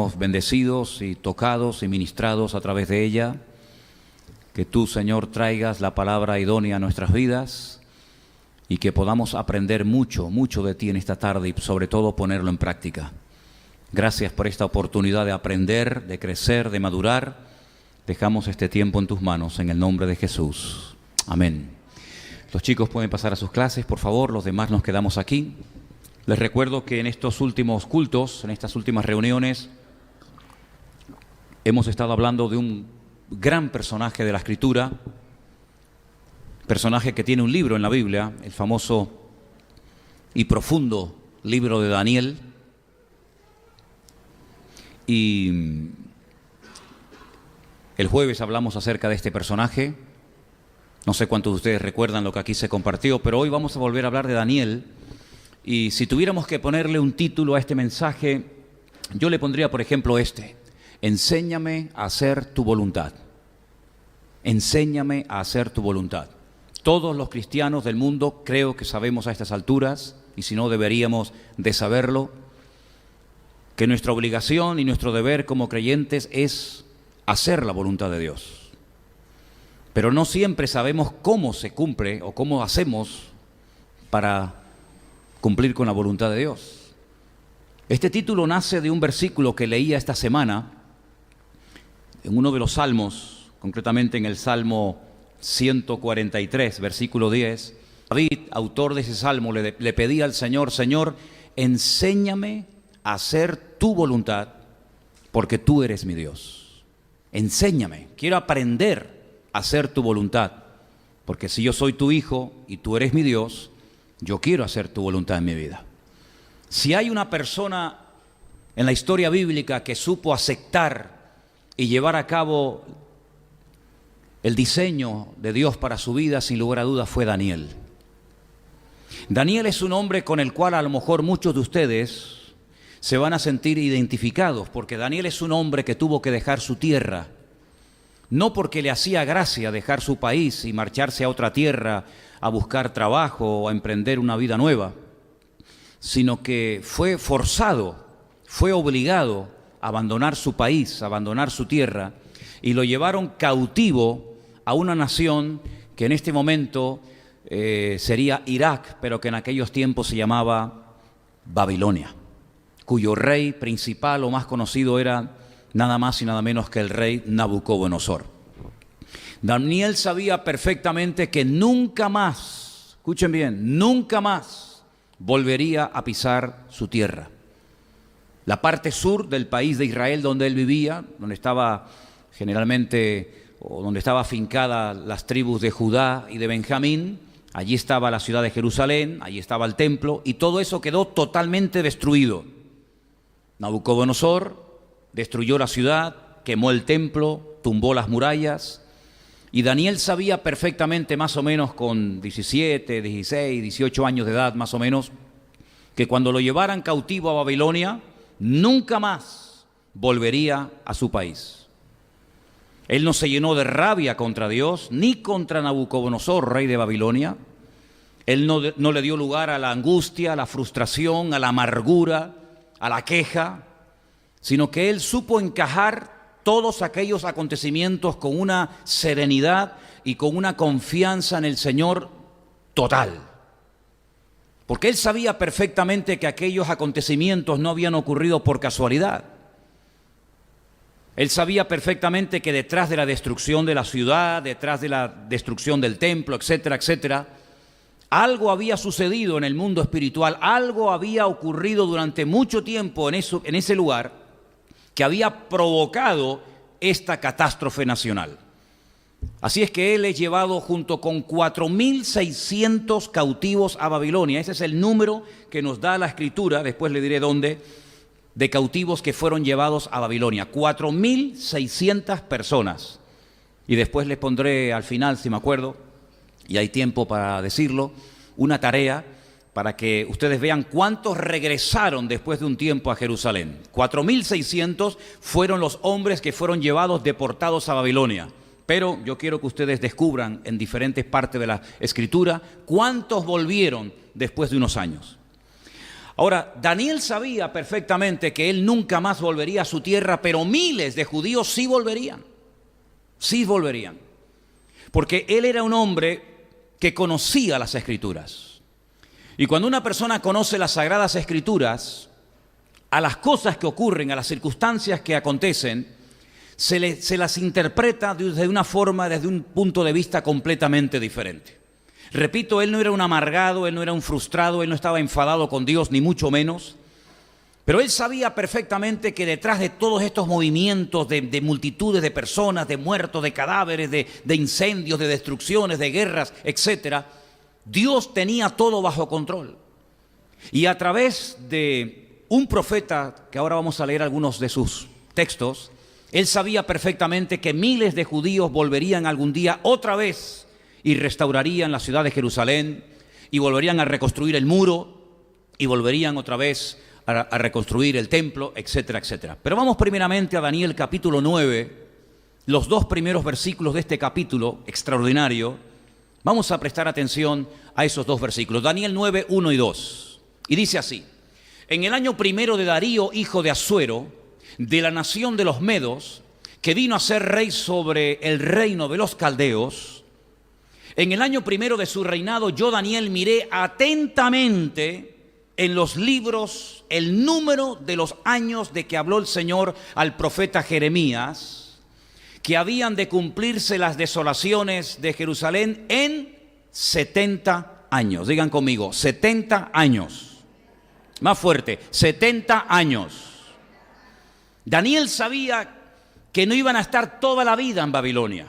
seamos bendecidos y tocados y ministrados a través de ella. Que tú, Señor, traigas la palabra idónea a nuestras vidas y que podamos aprender mucho, mucho de ti en esta tarde y sobre todo ponerlo en práctica. Gracias por esta oportunidad de aprender, de crecer, de madurar. Dejamos este tiempo en tus manos en el nombre de Jesús. Amén. Los chicos pueden pasar a sus clases, por favor, los demás nos quedamos aquí. Les recuerdo que en estos últimos cultos, en estas últimas reuniones, hemos estado hablando de un gran personaje de la Escritura, personaje que tiene un libro en la Biblia, el famoso y profundo libro de Daniel. Y el jueves hablamos acerca de este personaje. No sé cuántos de ustedes recuerdan lo que aquí se compartió, pero hoy vamos a volver a hablar de Daniel. Y si tuviéramos que ponerle un título a este mensaje, yo le pondría, por ejemplo, enséñame a hacer tu voluntad. Enséñame a hacer tu voluntad. Todos los cristianos del mundo creo que sabemos a estas alturas, y si no deberíamos de saberlo, que nuestra obligación y nuestro deber como creyentes es hacer la voluntad de Dios. Pero no siempre sabemos cómo se cumple o cómo hacemos para cumplir con la voluntad de Dios. Este título nace de un versículo que leía esta semana en uno de los salmos, concretamente en el Salmo 143, versículo 10. David, autor de ese salmo, le pedía al Señor: Señor, enséñame a hacer tu voluntad, porque tú eres mi Dios. Enséñame, quiero aprender a hacer tu voluntad, porque si yo soy tu hijo y tú eres mi Dios, yo quiero hacer tu voluntad en mi vida. Si hay una persona en la historia bíblica que supo aceptar y llevar a cabo el diseño de Dios para su vida, sin lugar a dudas fue Daniel. Daniel es un hombre con el cual a lo mejor muchos de ustedes se van a sentir identificados, porque Daniel es un hombre que tuvo que dejar su tierra, no porque le hacía gracia dejar su país y marcharse a otra tierra a buscar trabajo o a emprender una vida nueva, sino que fue forzado, fue obligado a abandonar su país, a abandonar su tierra, y lo llevaron cautivo a una nación que en este momento sería Irak, pero que en aquellos tiempos se llamaba Babilonia, cuyo rey principal o más conocido era nada más y nada menos que el rey Nabucodonosor. Daniel sabía perfectamente que nunca más, escuchen bien, nunca más volvería a pisar su tierra. La parte sur del país de Israel donde él vivía, donde estaba generalmente, o donde estaba afincada las tribus de Judá y de Benjamín, allí estaba la ciudad de Jerusalén, allí estaba el templo, y todo eso quedó totalmente destruido. Nabucodonosor destruyó la ciudad, quemó el templo, tumbó las murallas, y Daniel sabía perfectamente, más o menos con 17, 16, 18 años de edad más o menos, que cuando lo llevaran cautivo a Babilonia, nunca más volvería a su país. Él no se llenó de rabia contra Dios, ni contra Nabucodonosor, rey de Babilonia. Él no le dio lugar a la angustia, a la frustración, a la amargura, a la queja, sino que él supo encajar todos aquellos acontecimientos con una serenidad y con una confianza en el Señor total. Porque él sabía perfectamente que aquellos acontecimientos no habían ocurrido por casualidad. Él sabía perfectamente que detrás de la destrucción de la ciudad, detrás de la destrucción del templo, etcétera, etcétera, algo había sucedido en el mundo espiritual, algo había ocurrido durante mucho tiempo en ese lugar, que había provocado esta catástrofe nacional. Así es que él es llevado junto con 4.600 cautivos a Babilonia. Ese es el número que nos da la Escritura, después le diré dónde, de cautivos que fueron llevados a Babilonia. 4.600 personas. Y después les pondré al final, si me acuerdo, y hay tiempo para decirlo, una tarea para que ustedes vean cuántos regresaron después de un tiempo a Jerusalén. 4.600 fueron los hombres que fueron llevados, deportados a Babilonia. Pero yo quiero que ustedes descubran en diferentes partes de la Escritura cuántos volvieron después de unos años. Ahora, Daniel sabía perfectamente que él nunca más volvería a su tierra, pero miles de judíos sí volverían. Sí volverían. Porque él era un hombre que conocía las Escrituras. Y cuando una persona conoce las Sagradas Escrituras, a las cosas que ocurren, a las circunstancias que acontecen, se las interpreta desde una forma, desde un punto de vista completamente diferente. Repito, él no era un amargado, él no era un frustrado, él no estaba enfadado con Dios, ni mucho menos. Pero él sabía perfectamente que detrás de todos estos movimientos de multitudes de personas, de muertos, de cadáveres, de incendios, de destrucciones, de guerras, etcétera, Dios tenía todo bajo control. Y a través de un profeta, que ahora vamos a leer algunos de sus textos, él sabía perfectamente que miles de judíos volverían algún día otra vez y restaurarían la ciudad de Jerusalén y volverían a reconstruir el muro y volverían otra vez a reconstruir el templo, etcétera, etcétera. Pero vamos primeramente a Daniel capítulo 9, los 2 primeros versículos de este capítulo extraordinario. Vamos a prestar atención a esos 2 versículos. Daniel 9, 1 y 2. Y dice así: en el año primero de Darío, hijo de Asuero, de la nación de los Medos, que vino a ser rey sobre el reino de los caldeos, en el año primero de su reinado, yo, Daniel, miré atentamente en los libros el número de los años de que habló el Señor al profeta Jeremías, que habían de cumplirse las desolaciones de Jerusalén en 70 años. Digan conmigo, 70 años. Más fuerte, 70 años. Daniel sabía que no iban a estar toda la vida en Babilonia.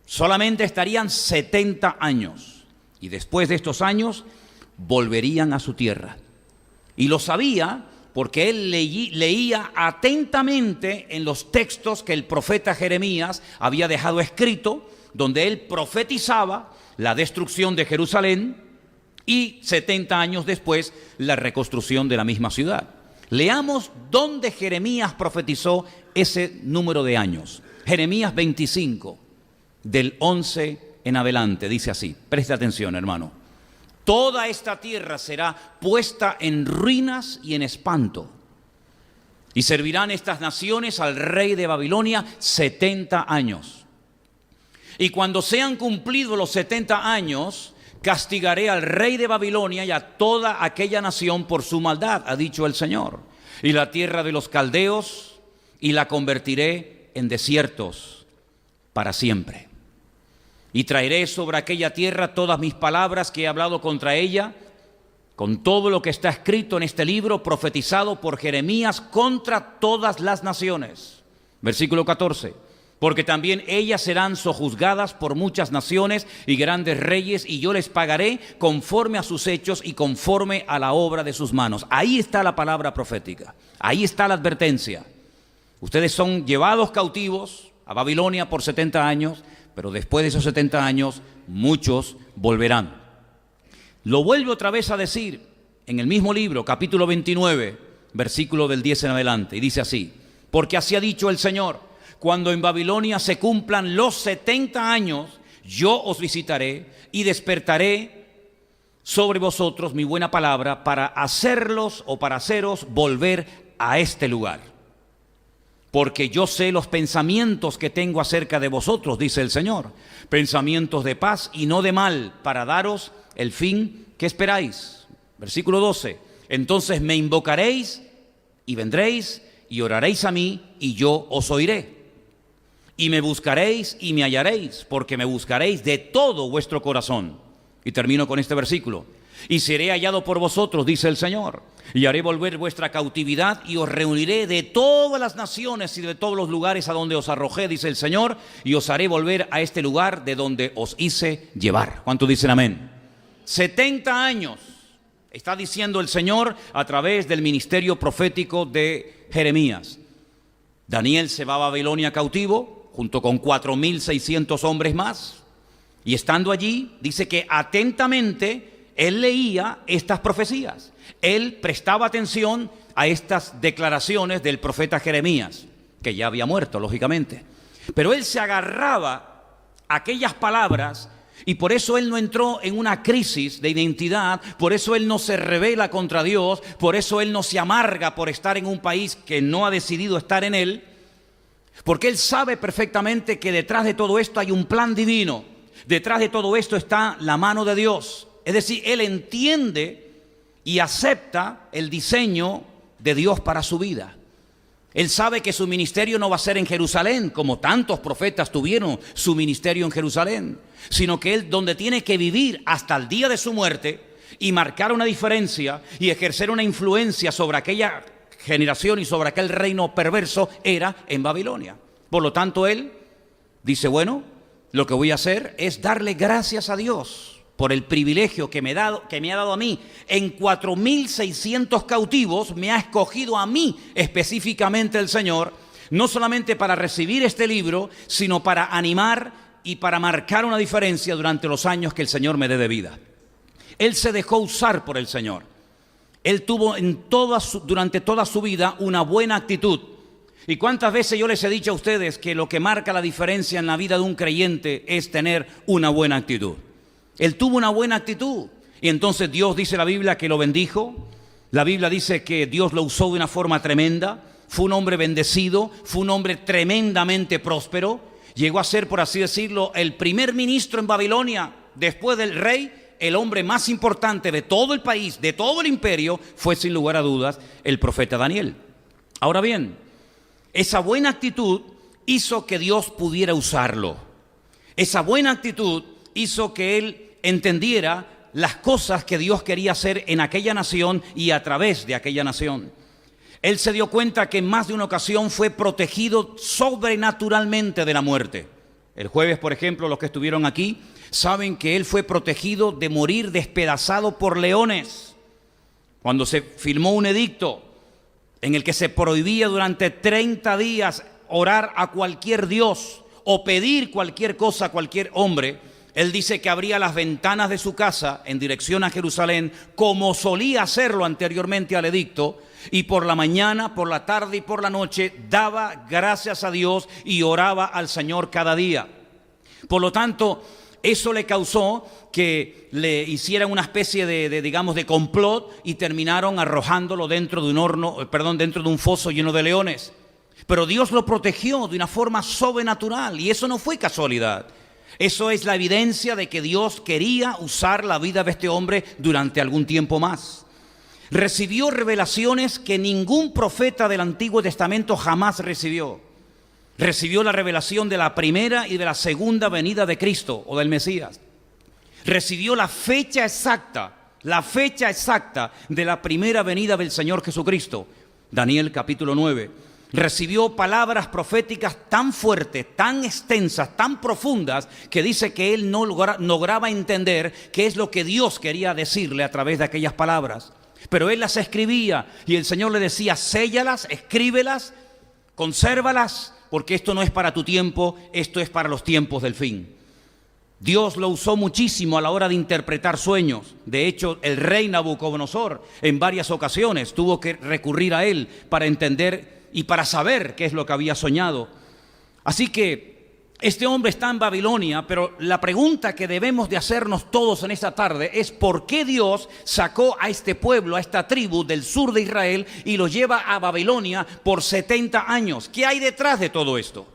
Solamente estarían 70 años. Y después de estos años, volverían a su tierra. Y lo sabía porque él leía atentamente en los textos que el profeta Jeremías había dejado escrito, donde él profetizaba la destrucción de Jerusalén y 70 años después la reconstrucción de la misma ciudad. Leamos dónde Jeremías profetizó ese número de años. Jeremías 25, del 11 en adelante, dice así. Presta atención, hermano. Toda esta tierra será puesta en ruinas y en espanto. Y servirán estas naciones al rey de Babilonia 70 años. Y cuando sean cumplidos los 70 años, castigaré al rey de Babilonia y a toda aquella nación por su maldad, ha dicho el Señor. Y la tierra de los caldeos, y la convertiré en desiertos para siempre. Y traeré sobre aquella tierra todas mis palabras que he hablado contra ella, con todo lo que está escrito en este libro, profetizado por Jeremías contra todas las naciones. Versículo 14. Porque también ellas serán sojuzgadas por muchas naciones y grandes reyes, y yo les pagaré conforme a sus hechos y conforme a la obra de sus manos. Ahí está la palabra profética. Ahí está la advertencia. Ustedes son llevados cautivos a Babilonia por 70 años, pero después de esos 70 años, muchos volverán. Lo vuelve otra vez a decir en el mismo libro, capítulo 29, versículo del 10 en adelante, y dice así: porque así ha dicho el Señor, cuando en Babilonia se cumplan los 70 años, yo os visitaré y despertaré sobre vosotros mi buena palabra para hacerlos o para haceros volver a este lugar. Porque yo sé los pensamientos que tengo acerca de vosotros, dice el Señor, pensamientos de paz y no de mal, para daros el fin que esperáis. Versículo 12, entonces me invocaréis y vendréis y oraréis a mí y yo os oiré. Y me buscaréis y me hallaréis, porque me buscaréis de todo vuestro corazón. Y termino con este versículo. Y seré hallado por vosotros, dice el Señor, y haré volver vuestra cautividad y os reuniré de todas las naciones y de todos los lugares a donde os arrojé, dice el Señor, y os haré volver a este lugar de donde os hice llevar. ¿Cuántos dicen amén? 70 años está diciendo el Señor a través del ministerio profético de Jeremías. Daniel se va a Babilonia cautivo junto con 4.600 hombres más, y estando allí dice que atentamente él leía estas profecías. Él prestaba atención a estas declaraciones del profeta Jeremías, que ya había muerto, lógicamente. Pero él se agarraba a aquellas palabras Y por eso él no entró en una crisis de identidad, por eso él no se rebela contra Dios, por eso él no se amarga por estar en un país que no ha decidido estar en él, porque él sabe perfectamente que detrás de todo esto hay un plan divino, detrás de todo esto está la mano de Dios. Es decir, él entiende y acepta el diseño de Dios para su vida. Él sabe que su ministerio no va a ser en Jerusalén, como tantos profetas tuvieron su ministerio en Jerusalén, sino que él donde tiene que vivir hasta el día de su muerte y marcar una diferencia y ejercer una influencia sobre aquella generación y sobre aquel reino perverso era en Babilonia. Por lo tanto, él dice, bueno, lo que voy a hacer es darle gracias a Dios por el privilegio que me ha dado a mí. En 4,600 cautivos me ha escogido a mí específicamente el Señor, no solamente para recibir este libro, sino para animar y para marcar una diferencia durante los años que el Señor me dé de vida. Él se dejó usar por el Señor. Él tuvo durante toda su vida una buena actitud. ¿Y cuántas veces yo les he dicho a ustedes que lo que marca la diferencia en la vida de un creyente es tener una buena actitud? Él tuvo una buena actitud y entonces Dios, dice la Biblia, que lo bendijo. La Biblia dice que Dios lo usó de una forma tremenda. Fue un hombre bendecido, fue un hombre tremendamente próspero. Llegó a ser, por así decirlo, el primer ministro en Babilonia. Después del rey, el hombre más importante de todo el país, de todo el imperio, fue sin lugar a dudas el profeta Daniel. Ahora bien, esa buena actitud hizo que Dios pudiera usarlo. Esa buena actitud hizo que él entendiera las cosas que Dios quería hacer en aquella nación y a través de aquella nación. Él se dio cuenta que en más de una ocasión fue protegido sobrenaturalmente de la muerte. El jueves, por ejemplo, los que estuvieron aquí saben que él fue protegido de morir despedazado por leones. Cuando se firmó un edicto en el que se prohibía durante 30 días orar a cualquier dios o pedir cualquier cosa a cualquier hombre, él dice que abría las ventanas de su casa en dirección a Jerusalén, como solía hacerlo anteriormente al edicto, y por la mañana, por la tarde y por la noche daba gracias a Dios y oraba al Señor cada día. Por lo tanto, eso le causó que le hicieran una especie de complot y terminaron arrojándolo dentro de un foso lleno de leones. Pero Dios lo protegió de una forma sobrenatural y eso no fue casualidad. Eso es la evidencia de que Dios quería usar la vida de este hombre durante algún tiempo más. Recibió revelaciones que ningún profeta del Antiguo Testamento jamás recibió. Recibió la revelación de la primera y de la segunda venida de Cristo o del Mesías. Recibió la fecha exacta de la primera venida del Señor Jesucristo. Daniel capítulo 9. Recibió palabras proféticas tan fuertes, tan extensas, tan profundas, que dice que él no lograba entender qué es lo que Dios quería decirle a través de aquellas palabras. Pero él las escribía y el Señor le decía, séllalas, escríbelas, consérvalas, porque esto no es para tu tiempo, esto es para los tiempos del fin. Dios lo usó muchísimo a la hora de interpretar sueños. De hecho, el rey Nabucodonosor en varias ocasiones tuvo que recurrir a él para entender y para saber qué es lo que había soñado. Así que este hombre está en Babilonia, pero la pregunta que debemos de hacernos todos en esta tarde es ¿por qué Dios sacó a este pueblo, a esta tribu del sur de Israel y lo lleva a Babilonia por 70 años? ¿Qué hay detrás de todo esto?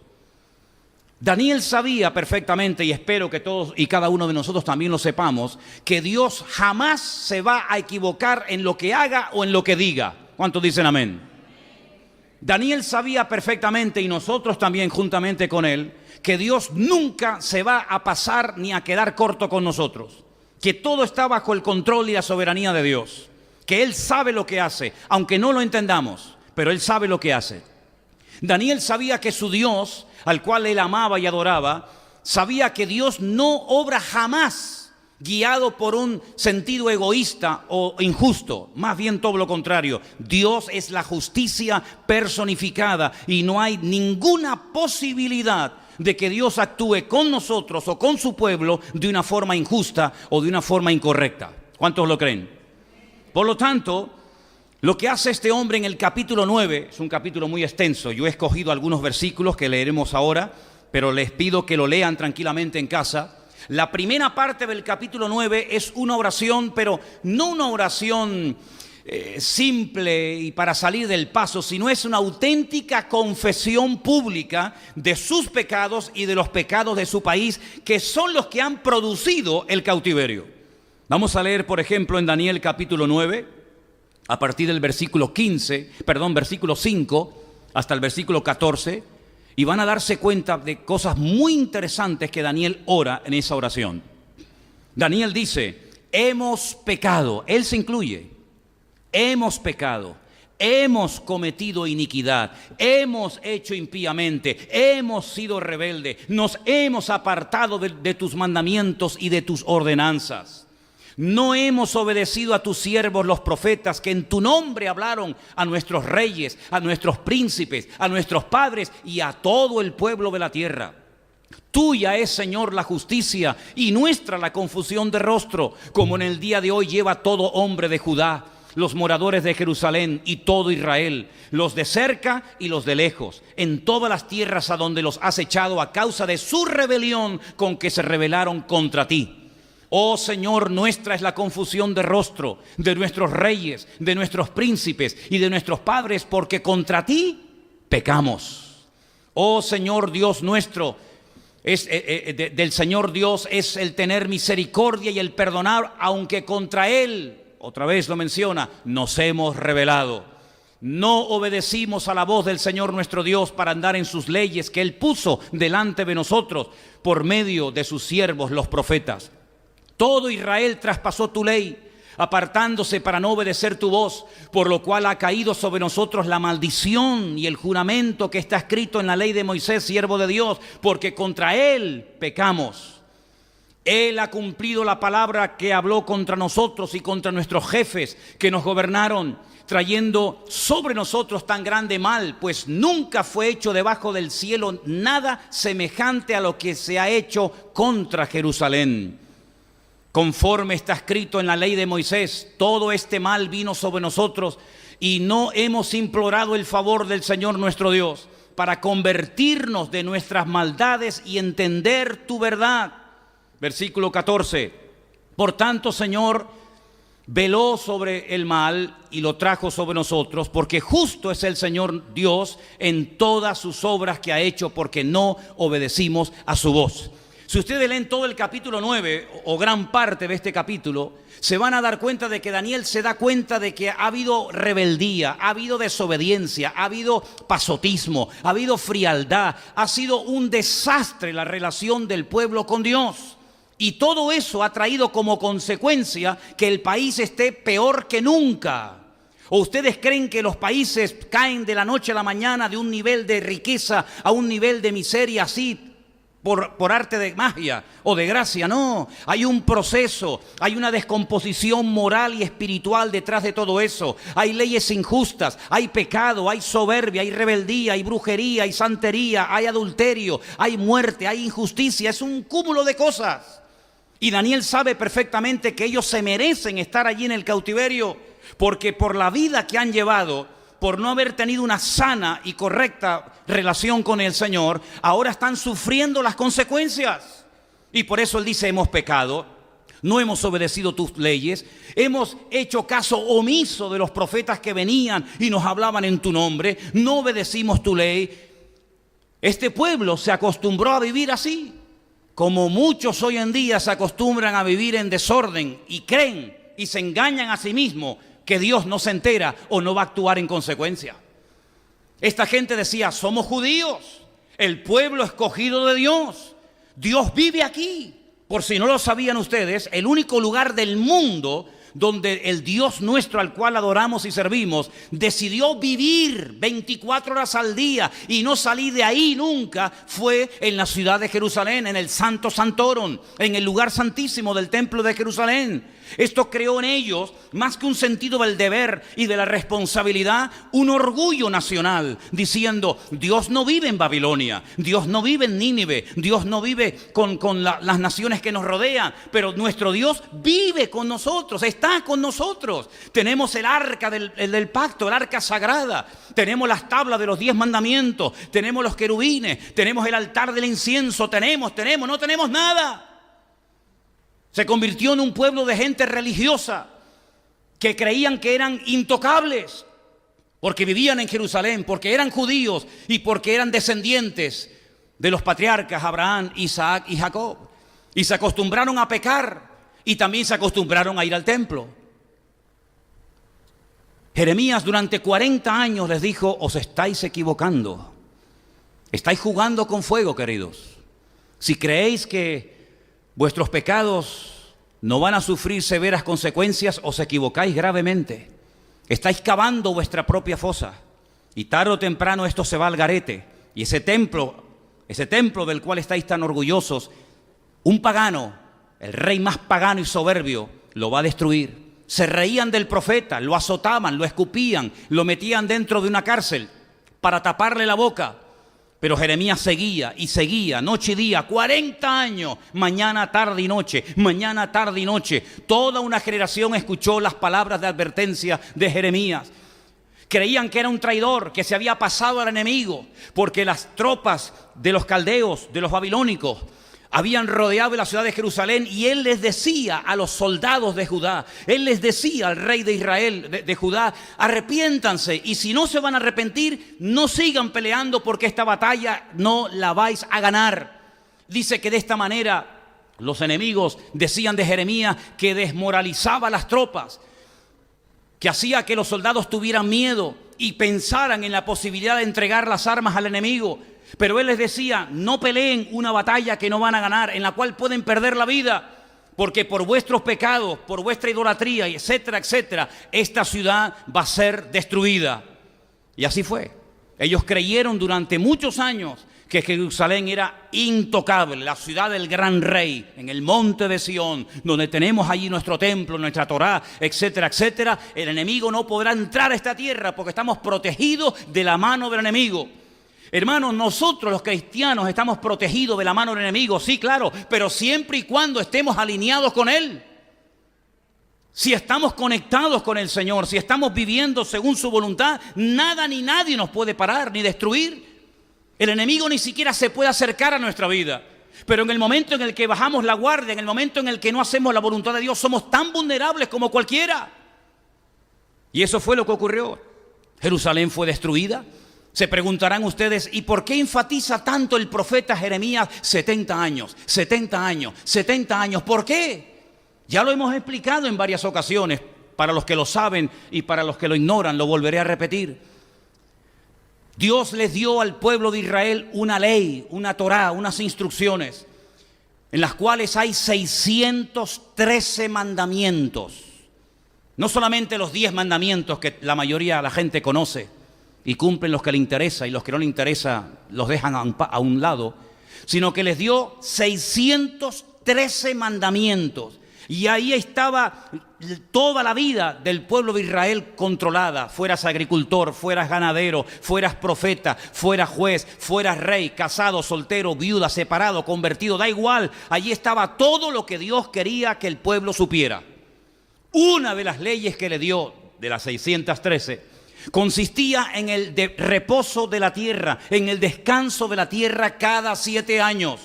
Daniel sabía perfectamente, y espero que todos y cada uno de nosotros también lo sepamos, que Dios jamás se va a equivocar en lo que haga o en lo que diga. ¿Cuántos dicen amén? Daniel sabía perfectamente, y nosotros también juntamente con él, que Dios nunca se va a pasar ni a quedar corto con nosotros, que todo está bajo el control y la soberanía de Dios, que Él sabe lo que hace, aunque no lo entendamos, pero Él sabe lo que hace. Daniel sabía que su Dios, al cual él amaba y adoraba, sabía que Dios no obra jamás guiado por un sentido egoísta o injusto, más bien todo lo contrario. Dios es la justicia personificada y no hay ninguna posibilidad de que Dios actúe con nosotros o con su pueblo de una forma injusta o de una forma incorrecta. ¿Cuántos lo creen? Por lo tanto, lo que hace este hombre en el capítulo 9, es un capítulo muy extenso, yo he escogido algunos versículos que leeremos ahora, pero les pido que lo lean tranquilamente en casa. La primera parte del capítulo 9 es una oración, pero no una oración simple y para salir del paso, sino es una auténtica confesión pública de sus pecados y de los pecados de su país, que son los que han producido el cautiverio. Vamos a leer, por ejemplo, en Daniel capítulo 9, a partir del versículo 5 hasta el versículo 14, y van a darse cuenta de cosas muy interesantes que Daniel ora en esa oración. Daniel dice: hemos pecado, él se incluye. Hemos pecado, hemos cometido iniquidad, hemos hecho impíamente, hemos sido rebeldes, nos hemos apartado de tus mandamientos y de tus ordenanzas. No hemos obedecido a tus siervos los profetas que en tu nombre hablaron a nuestros reyes, a nuestros príncipes, a nuestros padres y a todo el pueblo de la tierra. Tuya es, Señor, la justicia y nuestra la confusión de rostro, como en el día de hoy lleva todo hombre de Judá, los moradores de Jerusalén y todo Israel, los de cerca y los de lejos, en todas las tierras a donde los has echado a causa de su rebelión con que se rebelaron contra ti. Oh Señor, nuestra es la confusión de rostro de nuestros reyes, de nuestros príncipes y de nuestros padres, porque contra ti pecamos. Oh Señor Dios nuestro, del Señor Dios es el tener misericordia y el perdonar, aunque contra Él, otra vez lo menciona, nos hemos rebelado. No obedecimos a la voz del Señor nuestro Dios para andar en sus leyes que Él puso delante de nosotros por medio de sus siervos los profetas. Todo Israel traspasó tu ley, apartándose para no obedecer tu voz, por lo cual ha caído sobre nosotros la maldición y el juramento que está escrito en la ley de Moisés, siervo de Dios, porque contra Él pecamos. Él ha cumplido la palabra que habló contra nosotros y contra nuestros jefes que nos gobernaron, trayendo sobre nosotros tan grande mal, pues nunca fue hecho debajo del cielo nada semejante a lo que se ha hecho contra Jerusalén. Conforme está escrito en la ley de Moisés, todo este mal vino sobre nosotros y no hemos implorado el favor del Señor nuestro Dios para convertirnos de nuestras maldades y entender tu verdad. Versículo 14. Por tanto, Señor, veló sobre el mal y lo trajo sobre nosotros, porque justo es el Señor Dios en todas sus obras que ha hecho, porque no obedecimos a su voz. Si ustedes leen todo el capítulo 9 o gran parte de este capítulo, se van a dar cuenta de que Daniel se da cuenta de que ha habido rebeldía, ha habido desobediencia, ha habido pasotismo, ha habido frialdad, ha sido un desastre la relación del pueblo con Dios. Y todo eso ha traído como consecuencia que el país esté peor que nunca. ¿O ustedes creen que los países caen de la noche a la mañana de un nivel de riqueza a un nivel de miseria así por arte de magia o de gracia? No, hay un proceso, hay una descomposición moral y espiritual detrás de todo eso. Hay leyes injustas, hay pecado, hay soberbia, hay rebeldía, hay brujería, hay santería, hay adulterio, hay muerte, hay injusticia. Es un cúmulo de cosas. Y Daniel sabe perfectamente que ellos se merecen estar allí en el cautiverio, porque por la vida que han llevado, por no haber tenido una sana y correcta relación con el Señor, ahora están sufriendo las consecuencias. Y por eso él dice: hemos pecado, no hemos obedecido tus leyes, hemos hecho caso omiso de los profetas que venían y nos hablaban en tu nombre, no obedecimos tu ley. Este pueblo se acostumbró a vivir así, como muchos hoy en día se acostumbran a vivir en desorden y creen y se engañan a sí mismos que Dios no se entera o no va a actuar en consecuencia. Esta gente decía: somos judíos, el pueblo escogido de Dios, Dios vive aquí. Por si no lo sabían ustedes, el único lugar del mundo donde el Dios nuestro al cual adoramos y servimos decidió vivir 24 horas al día y no salir de ahí nunca, fue en la ciudad de Jerusalén, en el Santo Santorum, en el lugar santísimo del templo de Jerusalén. Esto creó en ellos, más que un sentido del deber y de la responsabilidad, un orgullo nacional, diciendo: Dios no vive en Babilonia, Dios no vive en Nínive, Dios no vive con las naciones que nos rodean, pero nuestro Dios vive con nosotros, está con nosotros. Tenemos el arca del pacto, el arca sagrada, tenemos las tablas de los 10 mandamientos, tenemos los querubines, tenemos el altar del incienso, no tenemos nada. Se convirtió en un pueblo de gente religiosa que creían que eran intocables porque vivían en Jerusalén, porque eran judíos y porque eran descendientes de los patriarcas Abraham, Isaac y Jacob. Y se acostumbraron a pecar y también se acostumbraron a ir al templo. Jeremías durante 40 años les dijo: os estáis equivocando, estáis jugando con fuego, queridos. Si creéis que vuestros pecados no van a sufrir severas consecuencias, os equivocáis gravemente. Estáis cavando vuestra propia fosa y tarde o temprano esto se va al garete. Y ese templo del cual estáis tan orgullosos, un pagano, el rey más pagano y soberbio, lo va a destruir. Se reían del profeta, lo azotaban, lo escupían, lo metían dentro de una cárcel para taparle la boca. Pero Jeremías seguía y seguía, noche y día, 40 años, mañana, tarde y noche, mañana, tarde y noche. Toda una generación escuchó las palabras de advertencia de Jeremías. Creían que era un traidor, que se había pasado al enemigo, porque las tropas de los caldeos, de los babilónicos, habían rodeado la ciudad de Jerusalén, y él les decía a los soldados de Judá, él les decía al rey de Israel, de Judá: arrepiéntanse, y si no se van a arrepentir, no sigan peleando, porque esta batalla no la vais a ganar. Dice que de esta manera los enemigos decían de Jeremías que desmoralizaba a las tropas, que hacía que los soldados tuvieran miedo y pensaran en la posibilidad de entregar las armas al enemigo. Pero él les decía: no peleen una batalla que no van a ganar, en la cual pueden perder la vida, porque por vuestros pecados, por vuestra idolatría, etcétera, etcétera, esta ciudad va a ser destruida. Y así fue. Ellos creyeron durante muchos años que Jerusalén era intocable, la ciudad del gran rey, en el monte de Sión, donde tenemos allí nuestro templo, nuestra Torá, etcétera, etcétera. El enemigo no podrá entrar a esta tierra porque estamos protegidos de la mano del enemigo. Hermanos, nosotros los cristianos estamos protegidos de la mano del enemigo, sí, claro, pero siempre y cuando estemos alineados con él. Si estamos conectados con el Señor, si estamos viviendo según su voluntad, nada ni nadie nos puede parar ni destruir. El enemigo ni siquiera se puede acercar a nuestra vida. Pero en el momento en el que bajamos la guardia, en el momento en el que no hacemos la voluntad de Dios, somos tan vulnerables como cualquiera. Y eso fue lo que ocurrió. Jerusalén fue destruida. Se preguntarán ustedes: ¿y por qué enfatiza tanto el profeta Jeremías 70 años, 70 años, 70 años? ¿Por qué? Ya lo hemos explicado en varias ocasiones. Para los que lo saben y para los que lo ignoran, lo volveré a repetir. Dios les dio al pueblo de Israel una ley, una Torá, unas instrucciones, en las cuales hay 613 mandamientos. No solamente los 10 mandamientos que la mayoría de la gente conoce y cumplen los que le interesa, y los que no le interesa los dejan a un lado, sino que les dio 613 mandamientos. Y ahí estaba toda la vida del pueblo de Israel controlada. Fueras agricultor, fueras ganadero, fueras profeta, fueras juez, fueras rey, casado, soltero, viuda, separado, convertido, da igual. Allí estaba todo lo que Dios quería que el pueblo supiera. Una de las leyes que le dio, de las 613, consistía en el reposo de la tierra, en el descanso de la tierra cada 7 años.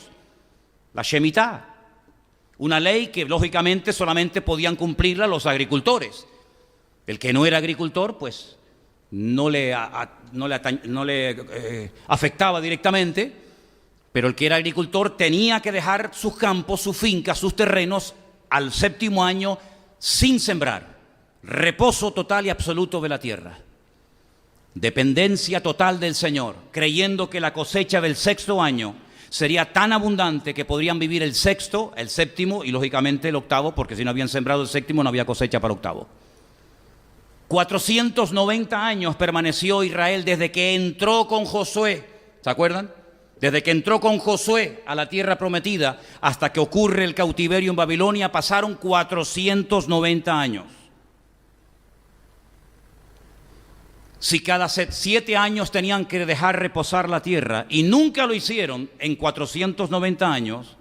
La Shemitah. Una ley que lógicamente solamente podían cumplirla los agricultores. El que no era agricultor, pues no le afectaba directamente, pero el que era agricultor tenía que dejar sus campos, sus fincas, sus terrenos al 7º año sin sembrar. Reposo total y absoluto de la tierra. Dependencia total del Señor, creyendo que la cosecha del 6º año sería tan abundante que podrían vivir el 6º, el 7º y lógicamente el 8º, porque si no habían sembrado el 7º no había cosecha para el 8º. 490 años permaneció Israel desde que entró con Josué, ¿se acuerdan? Desde que entró con Josué a la tierra prometida hasta que ocurre el cautiverio en Babilonia, pasaron 490 años. Si cada 7 años tenían que dejar reposar la tierra y nunca lo hicieron en 490 años,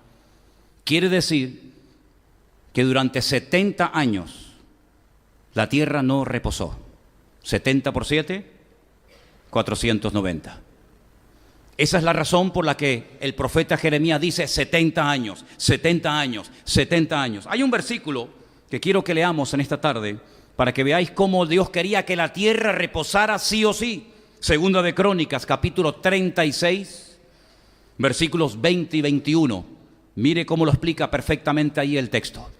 quiere decir que durante 70 años la tierra no reposó. 70 por 7, 490. Esa es la razón por la que el profeta Jeremías dice 70 años, 70 años, 70 años. Hay un versículo que quiero que leamos en esta tarde para que veáis cómo Dios quería que la tierra reposara sí o sí. Segunda de Crónicas, capítulo 36, versículos 20 y 21. Mire cómo lo explica perfectamente ahí el texto.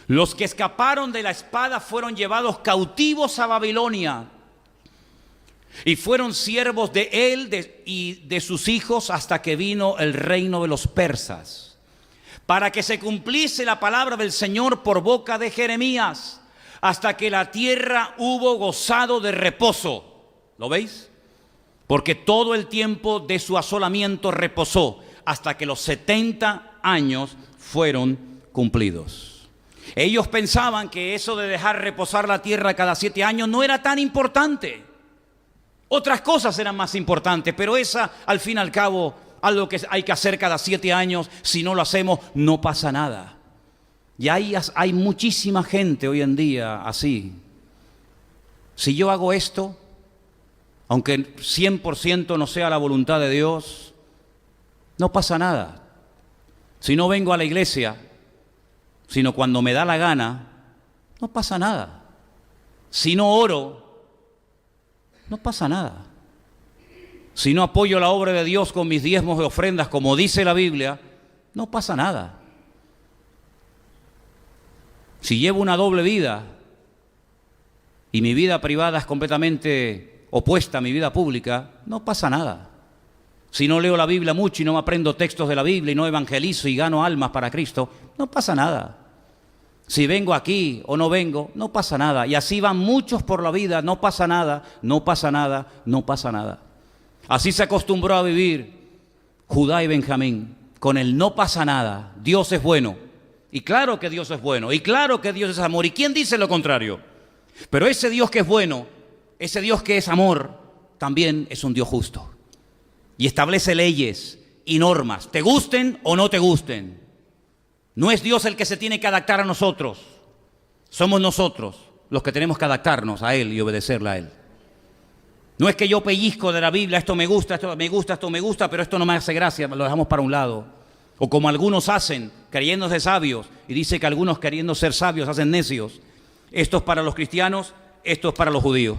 Los que escaparon de la espada fueron llevados cautivos a Babilonia y fueron siervos de él y de sus hijos hasta que vino el reino de los persas, para que se cumpliese la palabra del Señor por boca de Jeremías, hasta que la tierra hubo gozado de reposo. ¿Lo veis? Porque todo el tiempo de su asolamiento reposó hasta que los 70 años fueron cumplidos. Ellos pensaban que eso de dejar reposar la tierra cada 7 años no era tan importante. Otras cosas eran más importantes, pero esa, al fin y al cabo, algo que hay que hacer cada 7 años, si no lo hacemos, no pasa nada. Y hay muchísima gente hoy en día así. Si yo hago esto, aunque 100% no sea la voluntad de Dios, no pasa nada. Si no vengo a la iglesia, sino cuando me da la gana, no pasa nada. Si no oro, no pasa nada. Si no apoyo la obra de Dios con mis diezmos y ofrendas, como dice la Biblia, no pasa nada. Si llevo una doble vida y mi vida privada es completamente opuesta a mi vida pública, no pasa nada. Si no leo la Biblia mucho y no aprendo textos de la Biblia y no evangelizo y gano almas para Cristo, no pasa nada. Si vengo aquí o no vengo, no pasa nada. Y así van muchos por la vida, no pasa nada, no pasa nada, no pasa nada. Así se acostumbró a vivir Judá y Benjamín, con el no pasa nada. Dios es bueno. Y claro que Dios es bueno, y claro que Dios es amor. ¿Y quién dice lo contrario? Pero ese Dios que es bueno, ese Dios que es amor, también es un Dios justo. Y establece leyes y normas, te gusten o no te gusten. No es Dios el que se tiene que adaptar a nosotros. Somos nosotros los que tenemos que adaptarnos a Él y obedecerle a Él. No es que yo pellizco de la Biblia, esto me gusta, esto me gusta, esto me gusta, pero esto no me hace gracia, lo dejamos para un lado. O como algunos hacen, creyéndose sabios, y dice que algunos queriendo ser sabios hacen necios. Esto es para los cristianos, esto es para los judíos.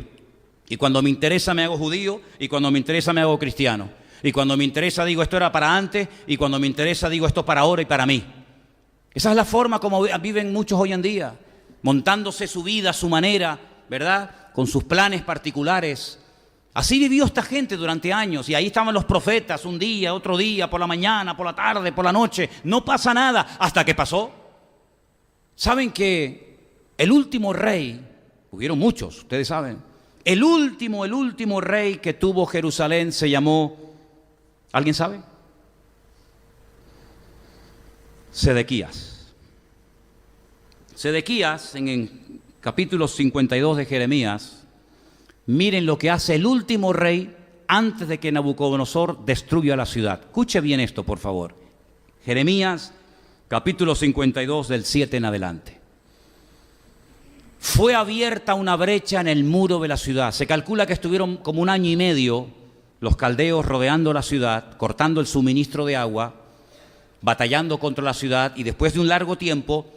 Y cuando me interesa me hago judío, y cuando me interesa me hago cristiano. Y cuando me interesa digo esto era para antes, y cuando me interesa digo esto para ahora y para mí. Esa es la forma como viven muchos hoy en día, montándose su vida a su manera, ¿verdad? Con sus planes particulares. Así vivió esta gente durante años, y ahí estaban los profetas, un día, otro día, por la mañana, por la tarde, por la noche. No pasa nada, hasta que pasó. ¿Saben que el último rey, hubieron muchos, ustedes saben, el último rey que tuvo Jerusalén se llamó, ¿alguien sabe? Sedequías. Sedequías, en el capítulo 52 de Jeremías, miren lo que hace el último rey antes de que Nabucodonosor destruya la ciudad. Escuche bien esto, por favor. Jeremías, capítulo 52, del 7 en adelante. Fue abierta una brecha en el muro de la ciudad. Se calcula que estuvieron como 1 año y medio los caldeos rodeando la ciudad, cortando el suministro de agua, batallando contra la ciudad, y después de un largo tiempo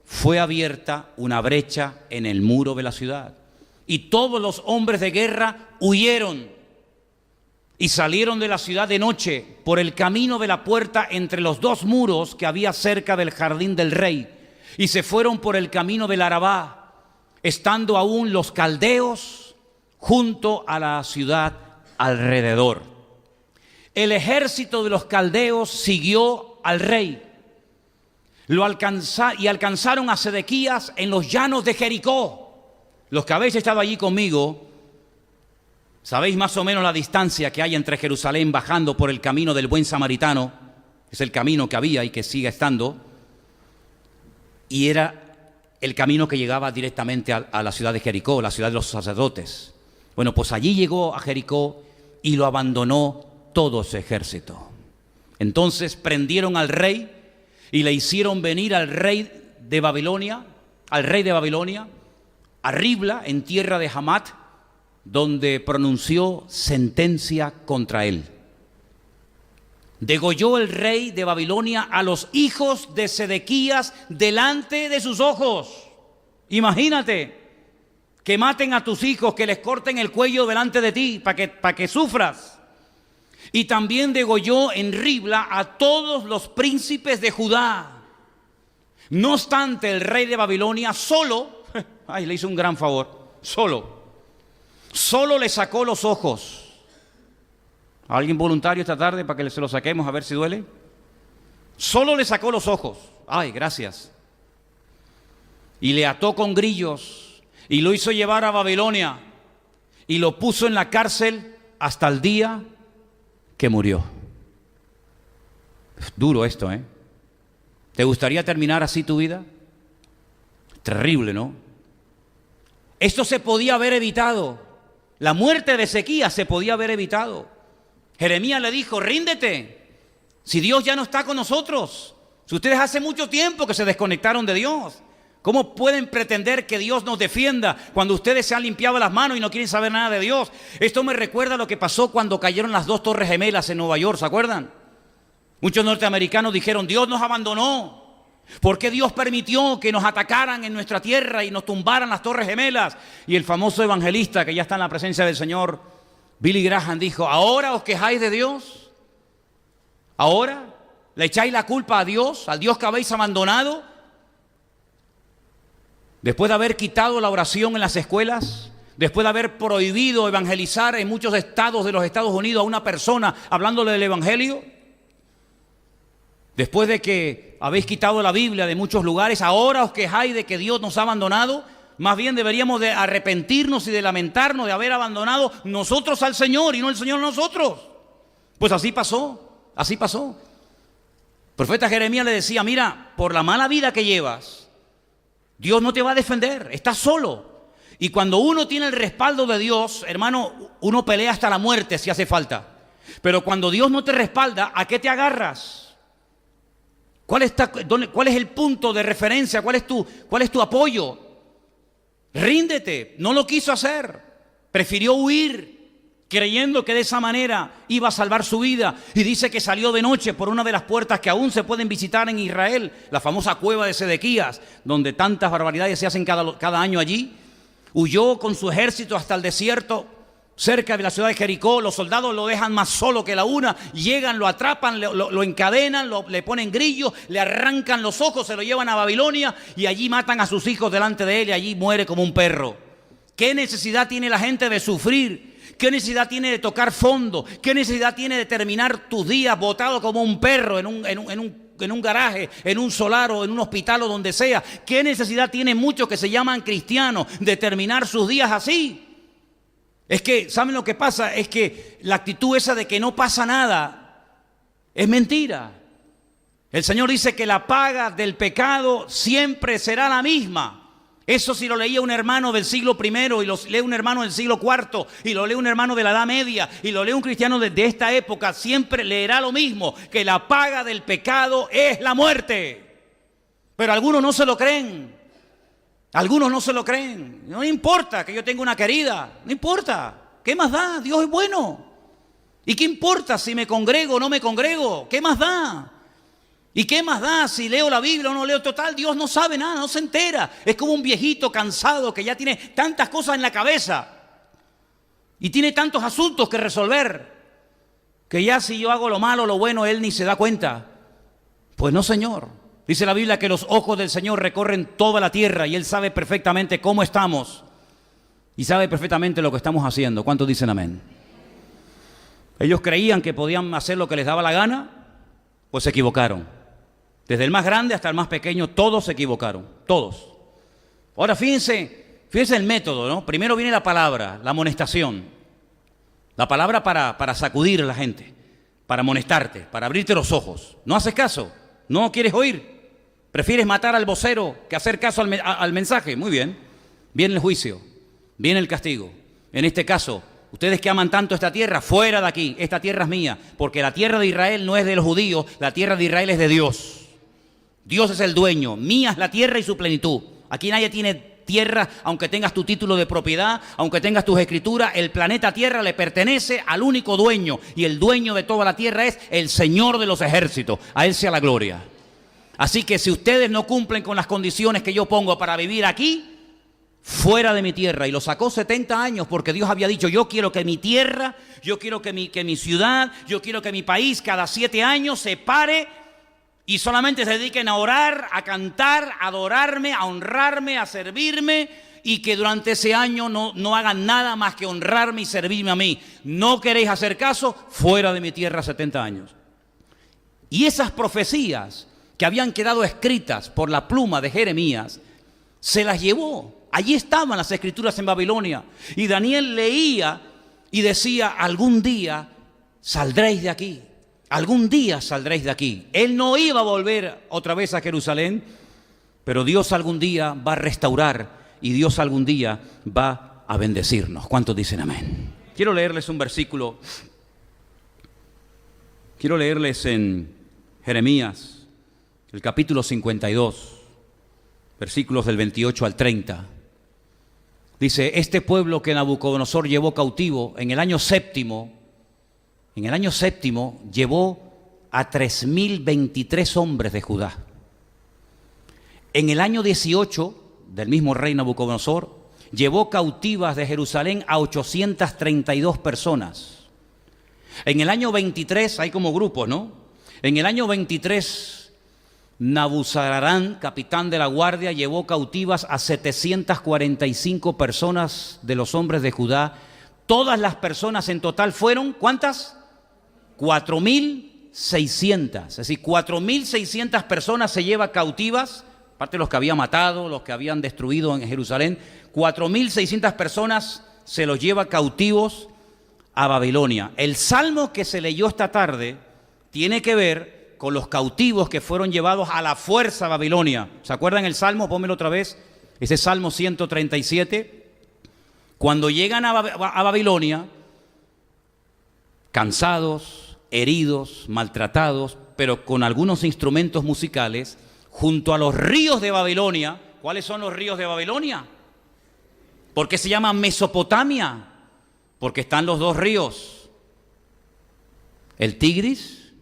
fue abierta una brecha en el muro de la ciudad. Y todos los hombres de guerra huyeron y salieron de la ciudad de noche por el camino de la puerta entre los 2 muros que había cerca del jardín del rey, y se fueron por el camino del Arabá, estando aún los caldeos junto a la ciudad alrededor. El ejército de los caldeos siguió al rey, alcanzaron a Sedequías en los llanos de Jericó. Los que habéis estado allí conmigo, sabéis más o menos la distancia que hay entre Jerusalén bajando por el camino del Buen Samaritano, es el camino que había y que sigue estando, y era el camino que llegaba directamente a la ciudad de Jericó, la ciudad de los sacerdotes. Bueno, pues allí llegó a Jericó y lo abandonó todo su ejército. Entonces prendieron al rey y le hicieron venir al rey de Babilonia, a Ribla, en tierra de Hamat, donde pronunció sentencia contra él. Degolló el rey de Babilonia a los hijos de Sedequías delante de sus ojos. Imagínate que maten a tus hijos, que les corten el cuello delante de ti para que sufras. Y también degolló en Ribla a todos los príncipes de Judá. No obstante, el rey de Babilonia solo, le hizo un gran favor, solo le sacó los ojos. ¿Alguien voluntario esta tarde para que se lo saquemos a ver si duele? Solo le sacó los ojos. Ay, gracias. Y le ató con grillos y lo hizo llevar a Babilonia y lo puso en la cárcel hasta el día que murió. Duro esto, ¿eh? ¿Te gustaría terminar así tu vida? Terrible, ¿no? Esto se podía haber evitado. La muerte de Ezequías se podía haber evitado. Jeremías le dijo, ríndete, si Dios ya no está con nosotros. Si ustedes hace mucho tiempo que se desconectaron de Dios, ¿cómo pueden pretender que Dios nos defienda cuando ustedes se han limpiado las manos y no quieren saber nada de Dios? Esto me recuerda a lo que pasó cuando cayeron las 2 torres gemelas en Nueva York, ¿se acuerdan? Muchos norteamericanos dijeron, Dios nos abandonó. ¿Por qué Dios permitió que nos atacaran en nuestra tierra y nos tumbaran las torres gemelas? Y el famoso evangelista que ya está en la presencia del Señor, Billy Graham, dijo, ¿ahora os quejáis de Dios? ¿Ahora le echáis la culpa a Dios, al Dios que habéis abandonado? Después de haber quitado la oración en las escuelas, después de haber prohibido evangelizar en muchos estados de los Estados Unidos a una persona hablándole del evangelio, después de que habéis quitado la Biblia de muchos lugares, ahora os quejáis de que Dios nos ha abandonado. Más bien deberíamos de arrepentirnos y de lamentarnos de haber abandonado nosotros al Señor y no el Señor a nosotros. Pues así pasó, así pasó. El profeta Jeremías le decía, mira, por la mala vida que llevas, Dios no te va a defender, estás solo. Y cuando uno tiene el respaldo de Dios, hermano, uno pelea hasta la muerte si hace falta. Pero cuando Dios no te respalda, ¿a qué te agarras? ¿Cuál es el punto de referencia? ¿Cuál es tu apoyo? Ríndete. No lo quiso hacer. Prefirió huir, creyendo que de esa manera iba a salvar su vida. Y dice que salió de noche por una de las puertas que aún se pueden visitar en Israel, la famosa cueva de Sedequías, donde tantas barbaridades se hacen cada año allí. Huyó con su ejército hasta el desierto, cerca de la ciudad de Jericó. Los soldados lo dejan más solo que la una. Llegan, lo atrapan, lo encadenan, le ponen grillos, le arrancan los ojos, se lo llevan a Babilonia y allí matan a sus hijos delante de él y allí muere como un perro. ¿Qué necesidad tiene la gente de sufrir? ¿Qué necesidad tiene de tocar fondo? ¿Qué necesidad tiene de terminar tus días botado como un perro en un garaje, en un solar o en un hospital o donde sea? ¿Qué necesidad tienen muchos que se llaman cristianos de terminar sus días así? Es que, ¿saben lo que pasa? Es que la actitud esa de que no pasa nada es mentira. El Señor dice que la paga del pecado siempre será la misma. Eso si lo leía un hermano del siglo I y lo lee un hermano del siglo IV y lo lee un hermano de la Edad Media y lo lee un cristiano de esta época, siempre leerá lo mismo, que la paga del pecado es la muerte. Pero algunos no se lo creen. Algunos no se lo creen. No importa que yo tenga una querida, no importa. ¿Qué más da? Dios es bueno. ¿Y qué importa si me congrego o no me congrego? ¿Qué más da? ¿Y qué más da si leo la Biblia o no leo? Total, Dios no sabe nada, no se entera. Es como un viejito cansado que ya tiene tantas cosas en la cabeza y tiene tantos asuntos que resolver, que ya si yo hago lo malo o lo bueno, Él ni se da cuenta. Pues no, Señor. Dice la Biblia que los ojos del Señor recorren toda la tierra y Él sabe perfectamente cómo estamos y sabe perfectamente lo que estamos haciendo. ¿Cuántos dicen amén? Ellos creían que podían hacer lo que les daba la gana, pues se equivocaron. Desde el más grande hasta el más pequeño, todos se equivocaron, todos. Ahora fíjense el método, ¿no? Primero viene la palabra, la amonestación. La palabra para sacudir a la gente, para amonestarte, para abrirte los ojos. ¿No haces caso? ¿No quieres oír? ¿Prefieres matar al vocero que hacer caso al mensaje? Muy bien. Viene el juicio, viene el castigo. En este caso, ustedes que aman tanto esta tierra, fuera de aquí, esta tierra es mía, porque la tierra de Israel no es de los judíos, la tierra de Israel es de Dios. Dios es el dueño, mía es la tierra y su plenitud. Aquí nadie tiene tierra, aunque tengas tu título de propiedad, aunque tengas tus escrituras, el planeta Tierra le pertenece al único dueño, y el dueño de toda la tierra es el Señor de los ejércitos. A Él sea la gloria. Así que si ustedes no cumplen con las condiciones que yo pongo para vivir aquí, fuera de mi tierra. Y lo sacó 70 años porque Dios había dicho: yo quiero que mi tierra, yo quiero que mi ciudad, yo quiero que mi país cada 7 años se pare y solamente se dediquen a orar, a cantar, a adorarme, a honrarme, a servirme, y que durante ese año no hagan nada más que honrarme y servirme a mí. ¿No queréis hacer caso? Fuera de mi tierra 70 años. Y esas profecías que habían quedado escritas por la pluma de Jeremías, se las llevó. Allí estaban las escrituras en Babilonia. Y Daniel leía y decía: algún día saldréis de aquí. Algún día saldréis de aquí. Él no iba a volver otra vez a Jerusalén, pero Dios algún día va a restaurar y Dios algún día va a bendecirnos. ¿Cuántos dicen amén? Quiero leerles un versículo. Quiero leerles en Jeremías, el capítulo 52, versículos del 28 al 30. Dice: este pueblo que Nabucodonosor llevó cautivo en el año séptimo, llevó a 3023 hombres de Judá. En el año 18 del mismo rey Nabucodonosor, llevó cautivas de Jerusalén a 832 personas. En el año 23, hay como grupos, ¿no? En el año 23, Nabuzaradán, capitán de la guardia, llevó cautivas a 745 personas de los hombres de Judá. Todas las personas en total fueron, ¿cuántas? 4.600. Es decir, 4.600 personas se lleva cautivas, aparte de los que había matado, los que habían destruido en Jerusalén. 4.600 personas se los lleva cautivos a Babilonia. El salmo que se leyó esta tarde tiene que ver con los cautivos que fueron llevados a la fuerza a Babilonia. ¿Se acuerdan el salmo? Pónmelo otra vez. Ese salmo 137. Cuando llegan a Babilonia, cansados, heridos, maltratados, pero con algunos instrumentos musicales, junto a los ríos de Babilonia. ¿Cuáles son los ríos de Babilonia? ¿Por qué se llama Mesopotamia? Porque están los dos ríos, el Tigris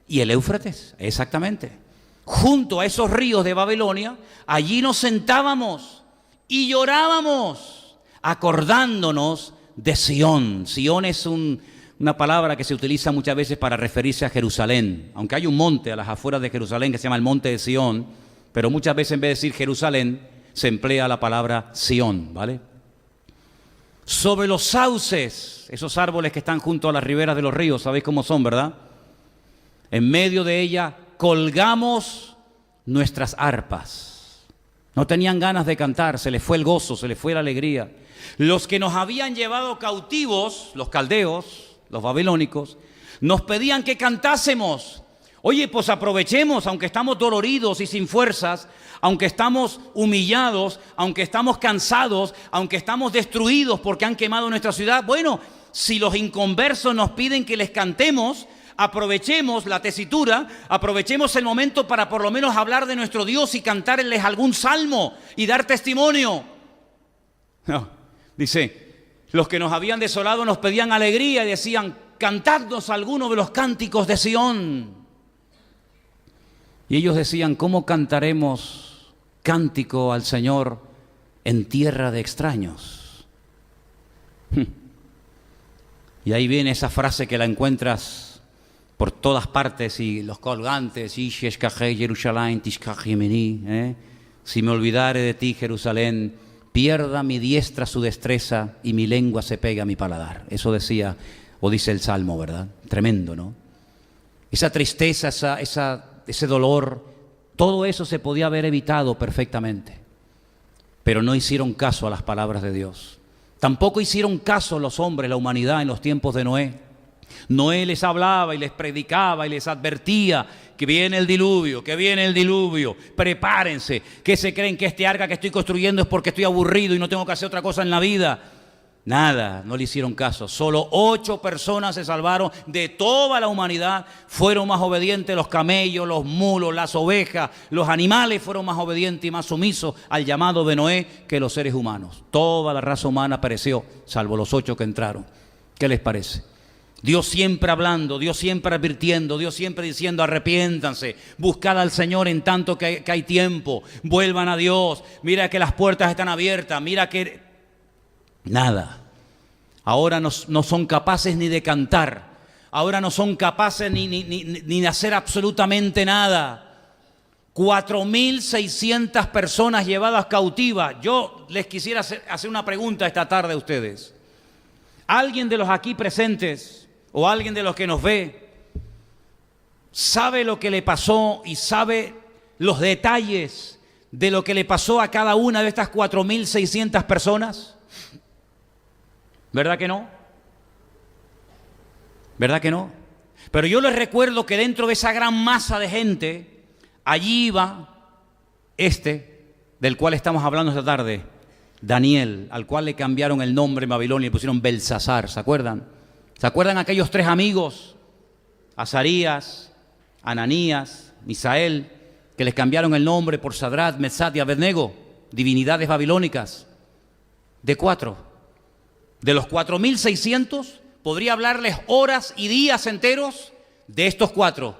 y el Éufrates, exactamente. Junto a esos ríos de Babilonia, allí nos sentábamos y llorábamos, acordándonos de Sión. Sión es una palabra que se utiliza muchas veces para referirse a Jerusalén, aunque hay un monte a las afueras de Jerusalén que se llama el monte de Sión, pero muchas veces en vez de decir Jerusalén, se emplea la palabra Sión, ¿vale? Sobre los sauces, esos árboles que están junto a las riberas de los ríos, ¿sabéis cómo son, verdad? En medio de ella colgamos nuestras arpas. No tenían ganas de cantar, se les fue el gozo, se les fue la alegría. Los que nos habían llevado cautivos, los caldeos, los babilónicos, nos pedían que cantásemos. Oye, pues aprovechemos, aunque estamos doloridos y sin fuerzas, aunque estamos humillados, aunque estamos cansados, aunque estamos destruidos porque han quemado nuestra ciudad. Bueno, si los inconversos nos piden que les cantemos, aprovechemos la tesitura, aprovechemos el momento para por lo menos hablar de nuestro Dios y cantarles algún salmo y dar testimonio. No, dice, los que nos habían desolado nos pedían alegría y decían: cantadnos alguno de los cánticos de Sión. Y ellos decían: ¿cómo cantaremos cántico al Señor en tierra de extraños? Y ahí viene esa frase que la encuentras por todas partes, y los colgantes, si me olvidare de ti, Jerusalén, pierda mi diestra su destreza y mi lengua se pega a mi paladar. Eso decía o dice el Salmo, ¿verdad? Tremendo, ¿no? Esa tristeza, ese dolor, todo eso se podía haber evitado perfectamente, pero no hicieron caso a las palabras de Dios. Tampoco hicieron caso los hombres, la humanidad en los tiempos de Noé. Noé les hablaba y les predicaba y les advertía que viene el diluvio, prepárense. ¿Qué se creen que este arca que estoy construyendo es porque estoy aburrido y no tengo que hacer otra cosa en la vida? Nada, no le hicieron caso. Solo 8 personas se salvaron de toda la humanidad. Fueron más obedientes los camellos, los mulos, las ovejas, los animales fueron más obedientes y más sumisos al llamado de Noé que los seres humanos. Toda la raza humana pereció, salvo los 8 que entraron. ¿Qué les parece? Dios siempre hablando, Dios siempre advirtiendo, Dios siempre diciendo: arrepiéntanse, buscad al Señor en tanto que hay tiempo, vuelvan a Dios, mira que las puertas están abiertas, mira que... Nada. Ahora no son capaces ni de cantar, ahora no son capaces ni de hacer absolutamente nada. 4.600 personas llevadas cautivas. Yo les quisiera hacer una pregunta esta tarde a ustedes. ¿Alguien de los aquí presentes o alguien de los que nos ve sabe lo que le pasó y sabe los detalles de lo que le pasó a cada una de estas 4.600 personas? ¿Verdad que no? ¿Verdad que no? Pero yo les recuerdo que dentro de esa gran masa de gente, allí iba del cual estamos hablando esta tarde, Daniel, al cual le cambiaron el nombre en Babilonia y le pusieron Belsasar, ¿se acuerdan? ¿Se acuerdan aquellos 3 amigos, Azarías, Ananías, Misael, que les cambiaron el nombre por Sadrach, Mesach y Abednego, divinidades babilónicas? De 4. De los 4.600, podría hablarles horas y días enteros de estos 4,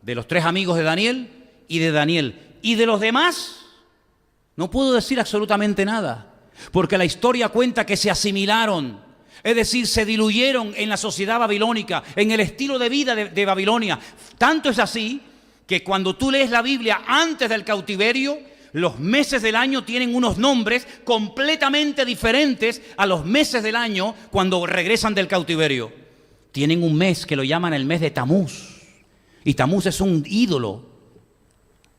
de los 3 amigos de Daniel y de Daniel. Y de los demás, no puedo decir absolutamente nada, porque la historia cuenta que se asimilaron, es decir, se diluyeron en la sociedad babilónica, en el estilo de vida de Babilonia. Tanto es así que cuando tú lees la Biblia antes del cautiverio, los meses del año tienen unos nombres completamente diferentes a los meses del año cuando regresan del cautiverio. Tienen un mes que lo llaman el mes de Tamuz. Y Tamuz es un ídolo,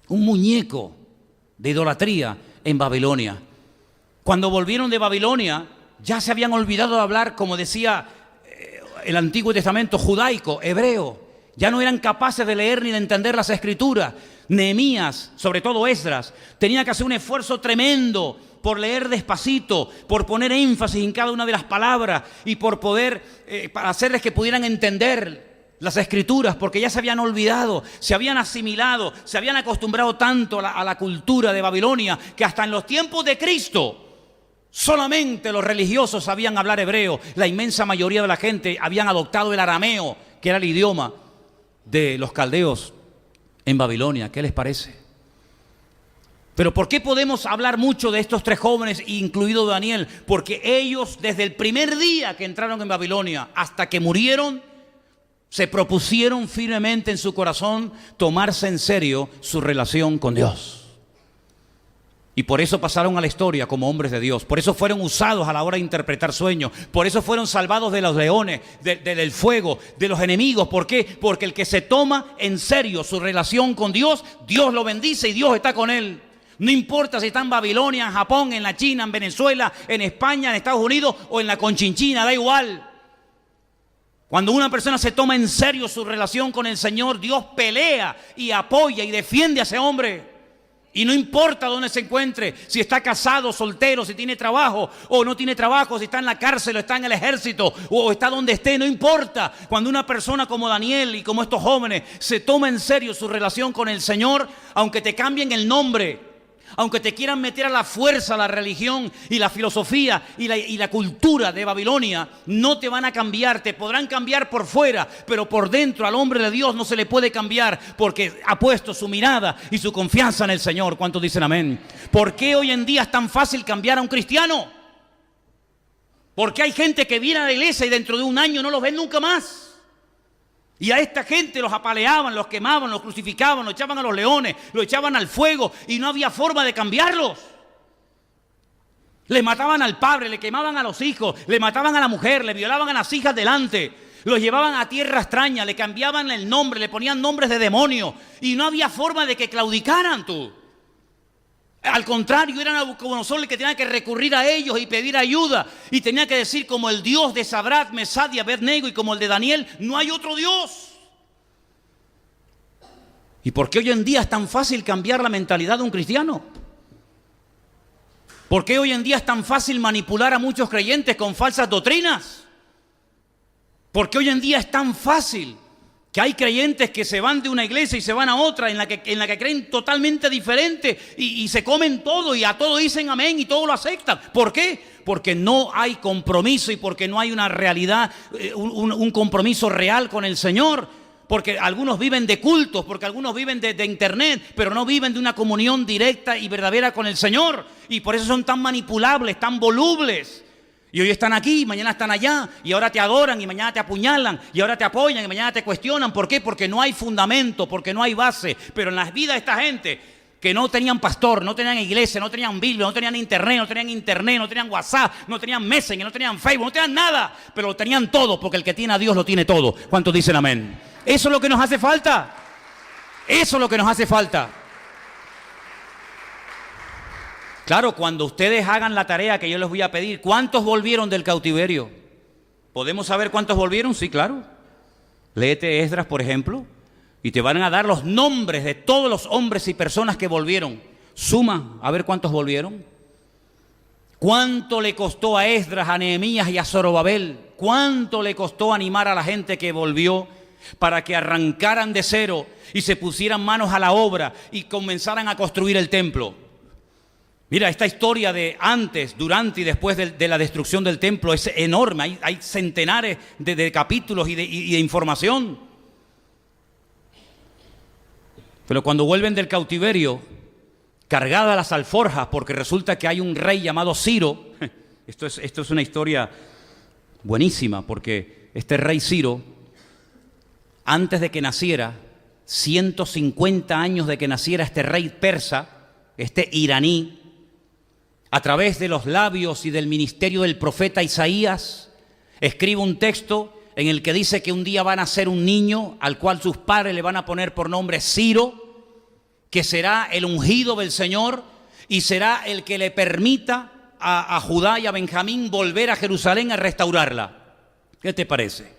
un muñeco de idolatría en Babilonia. Cuando volvieron de Babilonia, ya se habían olvidado de hablar, como decía el Antiguo Testamento, judaico, hebreo. Ya no eran capaces de leer ni de entender las Escrituras. Nehemías, sobre todo Esdras, tenía que hacer un esfuerzo tremendo por leer despacito, por poner énfasis en cada una de las palabras y por poder para hacerles que pudieran entender las Escrituras, porque ya se habían olvidado, se habían asimilado, se habían acostumbrado tanto a la cultura de Babilonia que hasta en los tiempos de Cristo solamente los religiosos sabían hablar hebreo. La inmensa mayoría de la gente habían adoptado el arameo, que era el idioma de los caldeos en Babilonia. ¿Qué les parece? Pero ¿por qué podemos hablar mucho de estos 3 jóvenes, incluido Daniel? Porque ellos, desde el primer día que entraron en Babilonia hasta que murieron, se propusieron firmemente en su corazón tomarse en serio su relación con Dios. Y por eso pasaron a la historia como hombres de Dios. Por eso fueron usados a la hora de interpretar sueños. Por eso fueron salvados de los leones, del fuego, de los enemigos. ¿Por qué? Porque el que se toma en serio su relación con Dios, Dios lo bendice y Dios está con él. No importa si está en Babilonia, en Japón, en la China, en Venezuela, en España, en Estados Unidos o en la Conchinchina, da igual. Cuando una persona se toma en serio su relación con el Señor, Dios pelea y apoya y defiende a ese hombre. Y no importa dónde se encuentre, si está casado, soltero, si tiene trabajo o no tiene trabajo, si está en la cárcel o está en el ejército o está donde esté, no importa. Cuando una persona como Daniel y como estos jóvenes se toma en serio su relación con el Señor, aunque te cambien el nombre, aunque te quieran meter a la fuerza la religión y la filosofía y la cultura de Babilonia, no te van a cambiar. Te podrán cambiar por fuera, pero por dentro al hombre de Dios no se le puede cambiar, porque ha puesto su mirada y su confianza en el Señor. ¿Cuántos dicen amén? ¿Por qué hoy en día es tan fácil cambiar a un cristiano? Porque hay gente que viene a la iglesia y dentro de un año no los ven nunca más. Y a esta gente los apaleaban, los quemaban, los crucificaban, los echaban a los leones, los echaban al fuego y no había forma de cambiarlos. Les mataban al padre, le quemaban a los hijos, le mataban a la mujer, le violaban a las hijas delante, los llevaban a tierra extraña, le cambiaban el nombre, le ponían nombres de demonios y no había forma de que claudicaran tú. Al contrario, era Nabucodonosor el que tenía que recurrir a ellos y pedir ayuda. Y tenía que decir, como el Dios de Sadrach, Mesach y Abednego y como el de Daniel, no hay otro Dios. ¿Y por qué hoy en día es tan fácil cambiar la mentalidad de un cristiano? ¿Por qué hoy en día es tan fácil manipular a muchos creyentes con falsas doctrinas? ¿Por qué hoy en día es tan fácil que hay creyentes que se van de una iglesia y se van a otra en la que creen totalmente diferente y se comen todo y a todo dicen amén y todo lo aceptan? ¿Por qué? Porque no hay compromiso y porque no hay una realidad, un compromiso real con el Señor. Porque algunos viven de cultos, porque algunos viven de internet, pero no viven de una comunión directa y verdadera con el Señor. Y por eso son tan manipulables, tan volubles. Y hoy están aquí, mañana están allá, y ahora te adoran, y mañana te apuñalan, y ahora te apoyan, y mañana te cuestionan. ¿Por qué? Porque no hay fundamento, porque no hay base. Pero en las vidas de esta gente que no tenían pastor, no tenían iglesia, no tenían Biblia, no tenían internet, no tenían WhatsApp, no tenían Messenger, no tenían Facebook, no tenían nada, pero lo tenían todo, porque el que tiene a Dios lo tiene todo. ¿Cuántos dicen amén? Eso es lo que nos hace falta. Eso es lo que nos hace falta. Claro, cuando ustedes hagan la tarea que yo les voy a pedir, ¿cuántos volvieron del cautiverio? ¿Podemos saber cuántos volvieron? Sí, claro. Léete Esdras, por ejemplo, y te van a dar los nombres de todos los hombres y personas que volvieron. Suma, a ver cuántos volvieron. ¿Cuánto le costó a Esdras, a Nehemías y a Zorobabel? ¿Cuánto le costó animar a la gente que volvió para que arrancaran de cero y se pusieran manos a la obra y comenzaran a construir el templo? Mira, esta historia de antes, durante y después de la destrucción del templo es enorme. Hay centenares de capítulos y de información. Pero cuando vuelven del cautiverio, cargadas las alforjas, porque resulta que hay un rey llamado Ciro. Esto es una historia buenísima, porque este rey Ciro, antes de que naciera, 150 años de que naciera este rey persa, este iraní, a través de los labios y del ministerio del profeta Isaías, escribe un texto en el que dice que un día va a nacer un niño al cual sus padres le van a poner por nombre Ciro, que será el ungido del Señor y será el que le permita a Judá y a Benjamín volver a Jerusalén a restaurarla. ¿Qué te parece?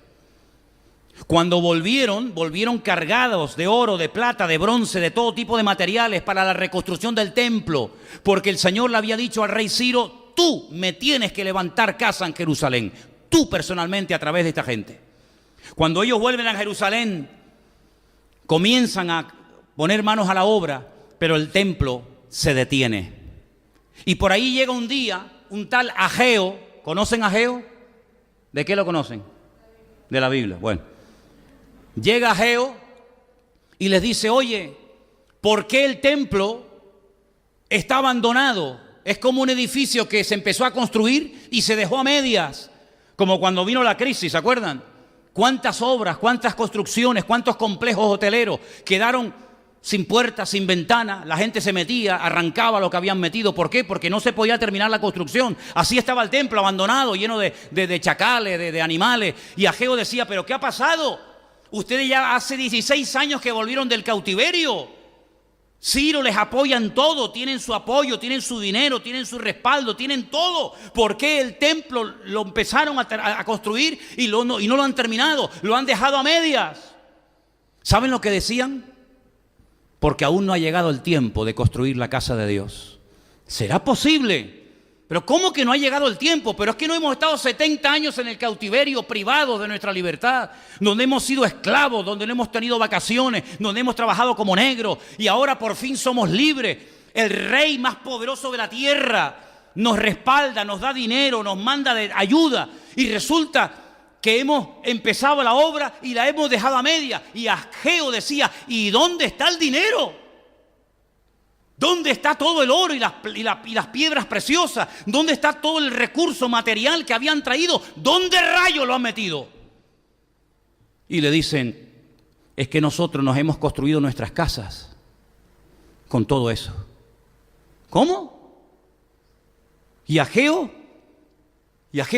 Cuando volvieron cargados de oro, de plata, de bronce, de todo tipo de materiales para la reconstrucción del templo, porque el Señor le había dicho al rey Ciro: tú me tienes que levantar casa en Jerusalén, tú personalmente a través de esta gente. Cuando ellos vuelven a Jerusalén, comienzan a poner manos a la obra, pero el templo se detiene. Y por ahí llega un día, un tal Ageo. ¿Conocen a Ageo? ¿De qué lo conocen? De la Biblia. Bueno. Llega Ageo y les dice: oye, ¿por qué el templo está abandonado? Es como un edificio que se empezó a construir y se dejó a medias, como cuando vino la crisis, ¿se acuerdan? ¿Cuántas obras, cuántas construcciones, cuántos complejos hoteleros quedaron sin puertas, sin ventanas? La gente se metía, arrancaba lo que habían metido. ¿Por qué? Porque no se podía terminar la construcción. Así estaba el templo abandonado, lleno de chacales, de animales. Y Ageo decía: ¿pero qué ha pasado? Ustedes ya hace 16 años que volvieron del cautiverio. Ciro les apoya en todo, tienen su apoyo, tienen su dinero, tienen su respaldo, tienen todo. ¿Por qué el templo lo empezaron a construir y no lo han terminado? Lo han dejado a medias. ¿Saben lo que decían? Porque aún no ha llegado el tiempo de construir la casa de Dios. ¿Será posible? Pero ¿cómo que no ha llegado el tiempo? Pero es que no hemos estado 70 años en el cautiverio, privados de nuestra libertad, donde hemos sido esclavos, donde no hemos tenido vacaciones, donde hemos trabajado como negros, y ahora por fin somos libres. El rey más poderoso de la tierra nos respalda, nos da dinero, nos manda ayuda, y resulta que hemos empezado la obra y la hemos dejado a media. Y Ageo decía: ¿y dónde está el dinero? ¿Dónde está todo el oro y las piedras preciosas? ¿Dónde está todo el recurso material que habían traído? ¿Dónde rayos lo han metido? Y le dicen: es que nosotros nos hemos construido nuestras casas con todo eso. ¿Cómo? Y Ageo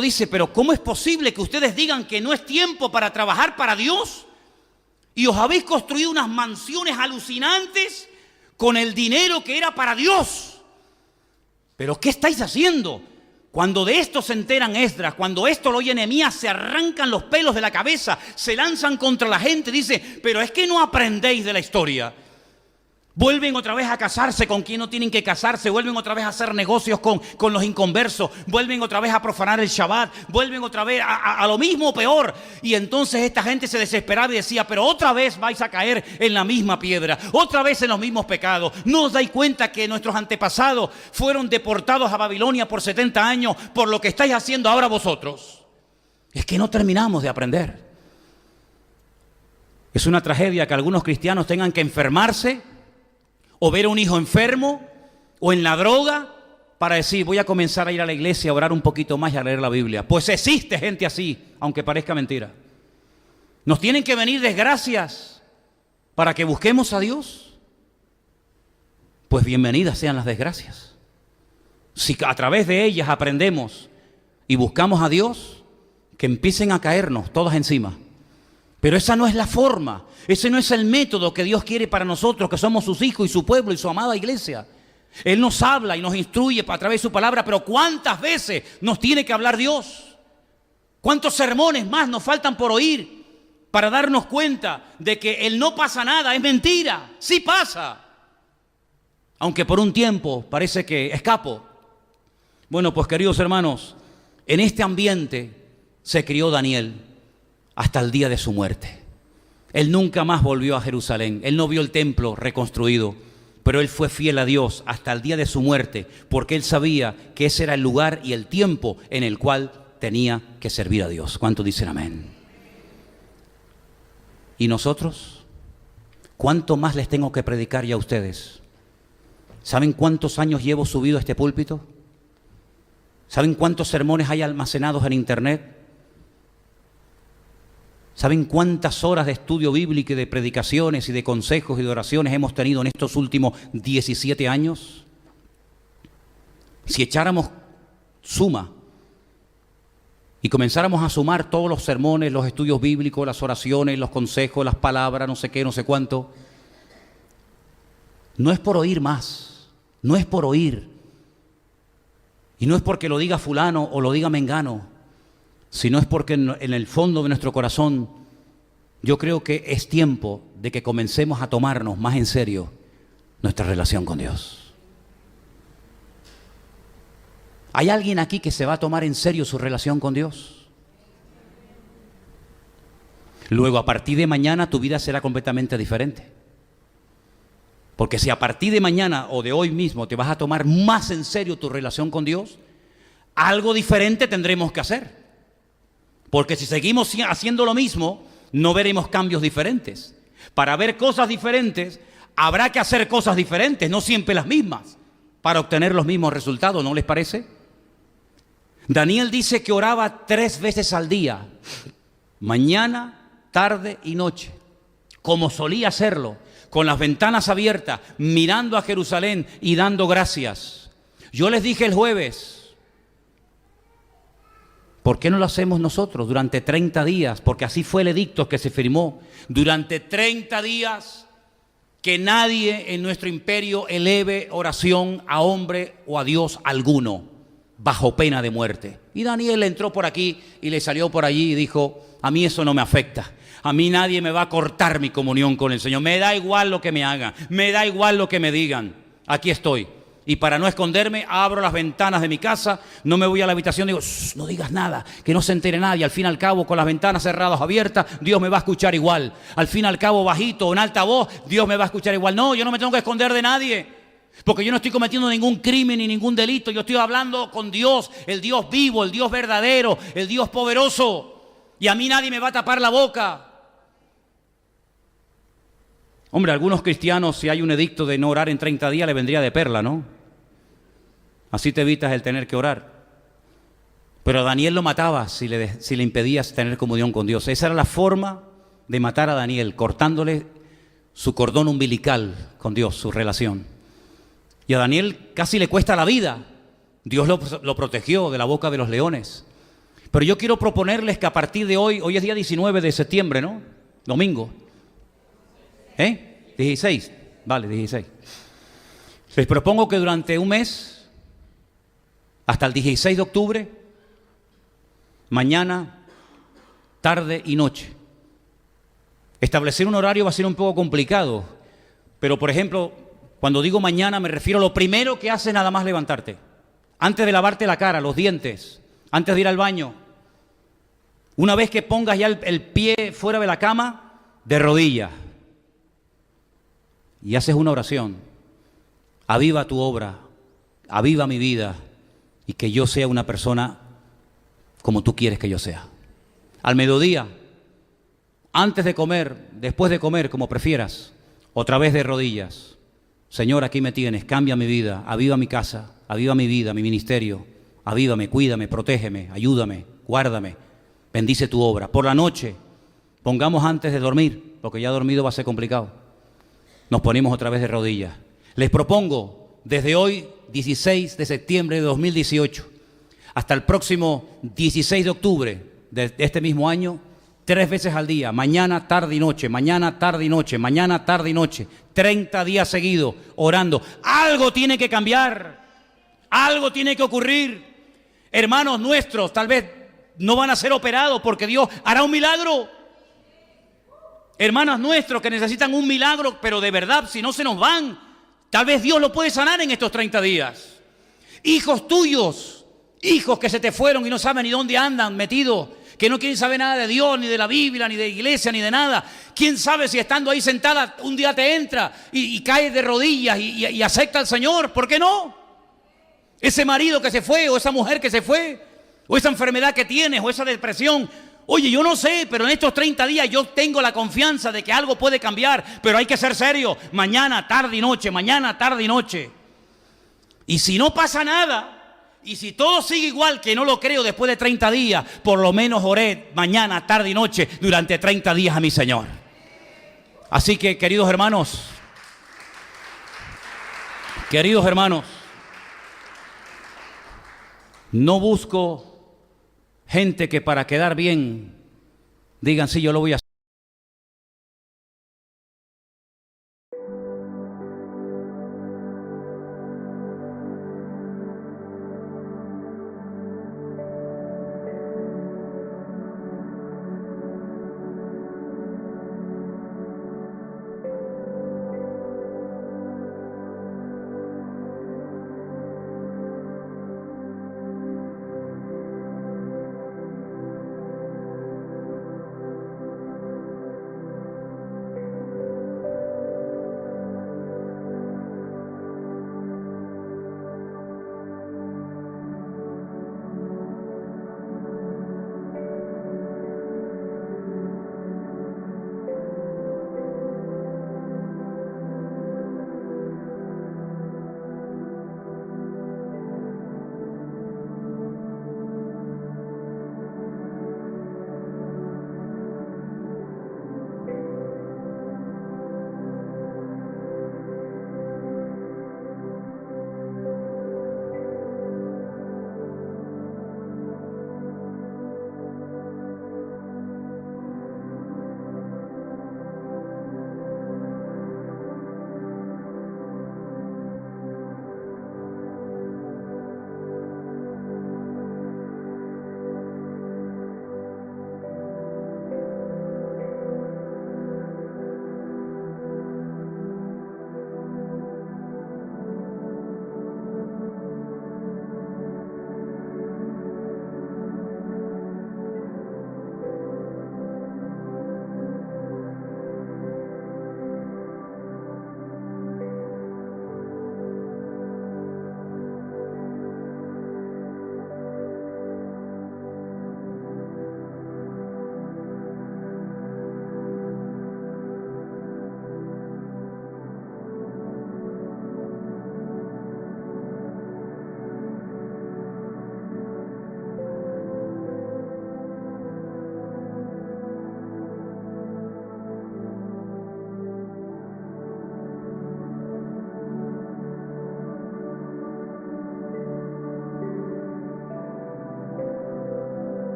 dice: pero ¿cómo es posible que ustedes digan que no es tiempo para trabajar para Dios? Y os habéis construido unas mansiones alucinantes con el dinero que era para Dios. ¿Pero qué estáis haciendo? Cuando de esto se enteran Esdras, cuando esto lo oye Nehemías, se arrancan los pelos de la cabeza, se lanzan contra la gente. Dice: pero es que no aprendéis de la historia. Vuelven otra vez a casarse con quien no tienen que casarse, vuelven otra vez a hacer negocios con los inconversos, vuelven otra vez a profanar el Shabbat, vuelven otra vez a lo mismo o peor. Y entonces esta gente se desesperaba y decía, pero otra vez vais a caer en la misma piedra, otra vez en los mismos pecados. ¿No os dais cuenta que nuestros antepasados fueron deportados a Babilonia por 70 años por lo que estáis haciendo ahora vosotros? Es que no terminamos de aprender. Es una tragedia que algunos cristianos tengan que enfermarse o ver a un hijo enfermo o en la droga para decir, voy a comenzar a ir a la iglesia, a orar un poquito más y a leer la Biblia. Pues existe gente así, aunque parezca mentira. Nos tienen que venir desgracias para que busquemos a Dios. Pues bienvenidas sean las desgracias. Si a través de ellas aprendemos y buscamos a Dios, que empiecen a caernos todas encima. Pero esa no es la forma, ese no es el método que Dios quiere para nosotros, que somos sus hijos y su pueblo y su amada iglesia. Él nos habla y nos instruye a través de su palabra, pero ¿cuántas veces nos tiene que hablar Dios? ¿Cuántos sermones más nos faltan por oír para darnos cuenta de que el no pasa nada es mentira? Sí pasa, aunque por un tiempo parece que escapo. Bueno, pues queridos hermanos, en este ambiente se crió Daniel hasta el día de su muerte. Él nunca más volvió a Jerusalén, él no vio el templo reconstruido, pero él fue fiel a Dios hasta el día de su muerte, porque él sabía que ese era el lugar y el tiempo en el cual tenía que servir a Dios. ¿Cuántos dicen amén? ¿Y nosotros? ¿Cuánto más les tengo que predicar ya a ustedes? ¿Saben cuántos años llevo subido a este púlpito? ¿Saben cuántos sermones hay almacenados en internet? ¿Saben cuántas horas de estudio bíblico y de predicaciones y de consejos y de oraciones hemos tenido en estos últimos 17 años? Si echáramos suma y comenzáramos a sumar todos los sermones, los estudios bíblicos, las oraciones, los consejos, las palabras, no sé qué, no sé cuánto, no es por oír más, no es por oír, y no es porque lo diga fulano o lo diga mengano, sino es porque en el fondo de nuestro corazón yo creo que es tiempo de que comencemos a tomarnos más en serio nuestra relación con Dios. ¿Hay alguien aquí que se va a tomar en serio su relación con Dios? Luego, a partir de mañana tu vida será completamente diferente. Porque si a partir de mañana o de hoy mismo te vas a tomar más en serio tu relación con Dios, algo diferente tendremos que hacer. Porque si seguimos haciendo lo mismo, no veremos cambios diferentes. Para ver cosas diferentes, habrá que hacer cosas diferentes, no siempre las mismas, para obtener los mismos resultados, ¿no les parece? Daniel dice que oraba 3 veces al día, mañana, tarde y noche, como solía hacerlo, con las ventanas abiertas, mirando a Jerusalén y dando gracias. Yo les dije el jueves, ¿por qué no lo hacemos nosotros durante 30 días? Porque así fue el edicto que se firmó. Durante 30 días, que nadie en nuestro imperio eleve oración a hombre o a Dios alguno, bajo pena de muerte. Y Daniel entró por aquí y le salió por allí y dijo, a mí eso no me afecta. A mí nadie me va a cortar mi comunión con el Señor. Me da igual lo que me hagan, me da igual lo que me digan. Aquí estoy. Y para no esconderme, abro las ventanas de mi casa, no me voy a la habitación, digo, no digas nada, que no se entere nadie. Al fin y al cabo, con las ventanas cerradas o abiertas, Dios me va a escuchar igual. Al fin y al cabo, bajito o en alta voz, Dios me va a escuchar igual. No, yo no me tengo que esconder de nadie, porque yo no estoy cometiendo ningún crimen ni ningún delito. Yo estoy hablando con Dios, el Dios vivo, el Dios verdadero, el Dios poderoso. Y a mí nadie me va a tapar la boca. Hombre, a algunos cristianos, si hay un edicto de no orar en 30 días, le vendría de perla, ¿no? Así te evitas el tener que orar. Pero a Daniel lo mataba si le impedías tener comunión con Dios. Esa era la forma de matar a Daniel, cortándole su cordón umbilical con Dios, su relación. Y a Daniel casi le cuesta la vida. Dios lo protegió de la boca de los leones. Pero yo quiero proponerles que a partir de hoy es día 19 de septiembre, ¿no? Domingo. 16, vale, 16. Les propongo que durante un mes, hasta el 16 de octubre, mañana, tarde y noche. Establecer un horario va a ser un poco complicado, pero por ejemplo, Cuando digo mañana me refiero a lo primero que haces nada más levantarte. Antes de lavarte la cara, los dientes, antes de ir al baño. Una vez que pongas ya el pie fuera de la cama, de rodillas. Y haces una oración. Aviva tu obra, aviva mi vida y que yo sea una persona como tú quieres que yo sea. Al mediodía, antes de comer, después de comer, como prefieras, otra vez de rodillas. Señor, aquí me tienes, cambia mi vida, aviva mi casa, aviva mi vida, mi ministerio, avívame, cuídame, protégeme, ayúdame, guárdame, bendice tu obra. Por la noche, pongamos antes de dormir, porque ya dormido va a ser complicado. Nos ponemos otra vez de rodillas. Les propongo, desde hoy, 16 de septiembre de 2018, hasta el próximo 16 de octubre de este mismo año, 3 veces al día, mañana, tarde y noche, mañana, tarde y noche, mañana, tarde y noche, 30 días seguidos, orando. Algo tiene que cambiar, algo tiene que ocurrir. Hermanos nuestros, tal vez no van a ser operados porque Dios hará un milagro. Hermanos nuestros que necesitan un milagro, pero de verdad, si no se nos van, tal vez Dios lo puede sanar en estos 30 días. Hijos tuyos, hijos que se te fueron y no saben ni dónde andan metidos, que no quieren saber nada de Dios, ni de la Biblia, ni de iglesia, ni de nada. ¿Quién sabe si estando ahí sentada un día te entra y caes de rodillas y acepta al Señor? ¿Por qué no? Ese marido que se fue, o esa mujer que se fue, o esa enfermedad que tienes, o esa depresión. Oye, yo no sé, pero en estos 30 días yo tengo la confianza de que algo puede cambiar, pero hay que ser serio. Mañana, tarde y noche, mañana, tarde y noche. Y si no pasa nada, y si todo sigue igual, que no lo creo después de 30 días, por lo menos oré mañana, tarde y noche durante 30 días a mi Señor. Así que, queridos hermanos, no busco gente que para quedar bien digan, sí, yo lo voy a hacer.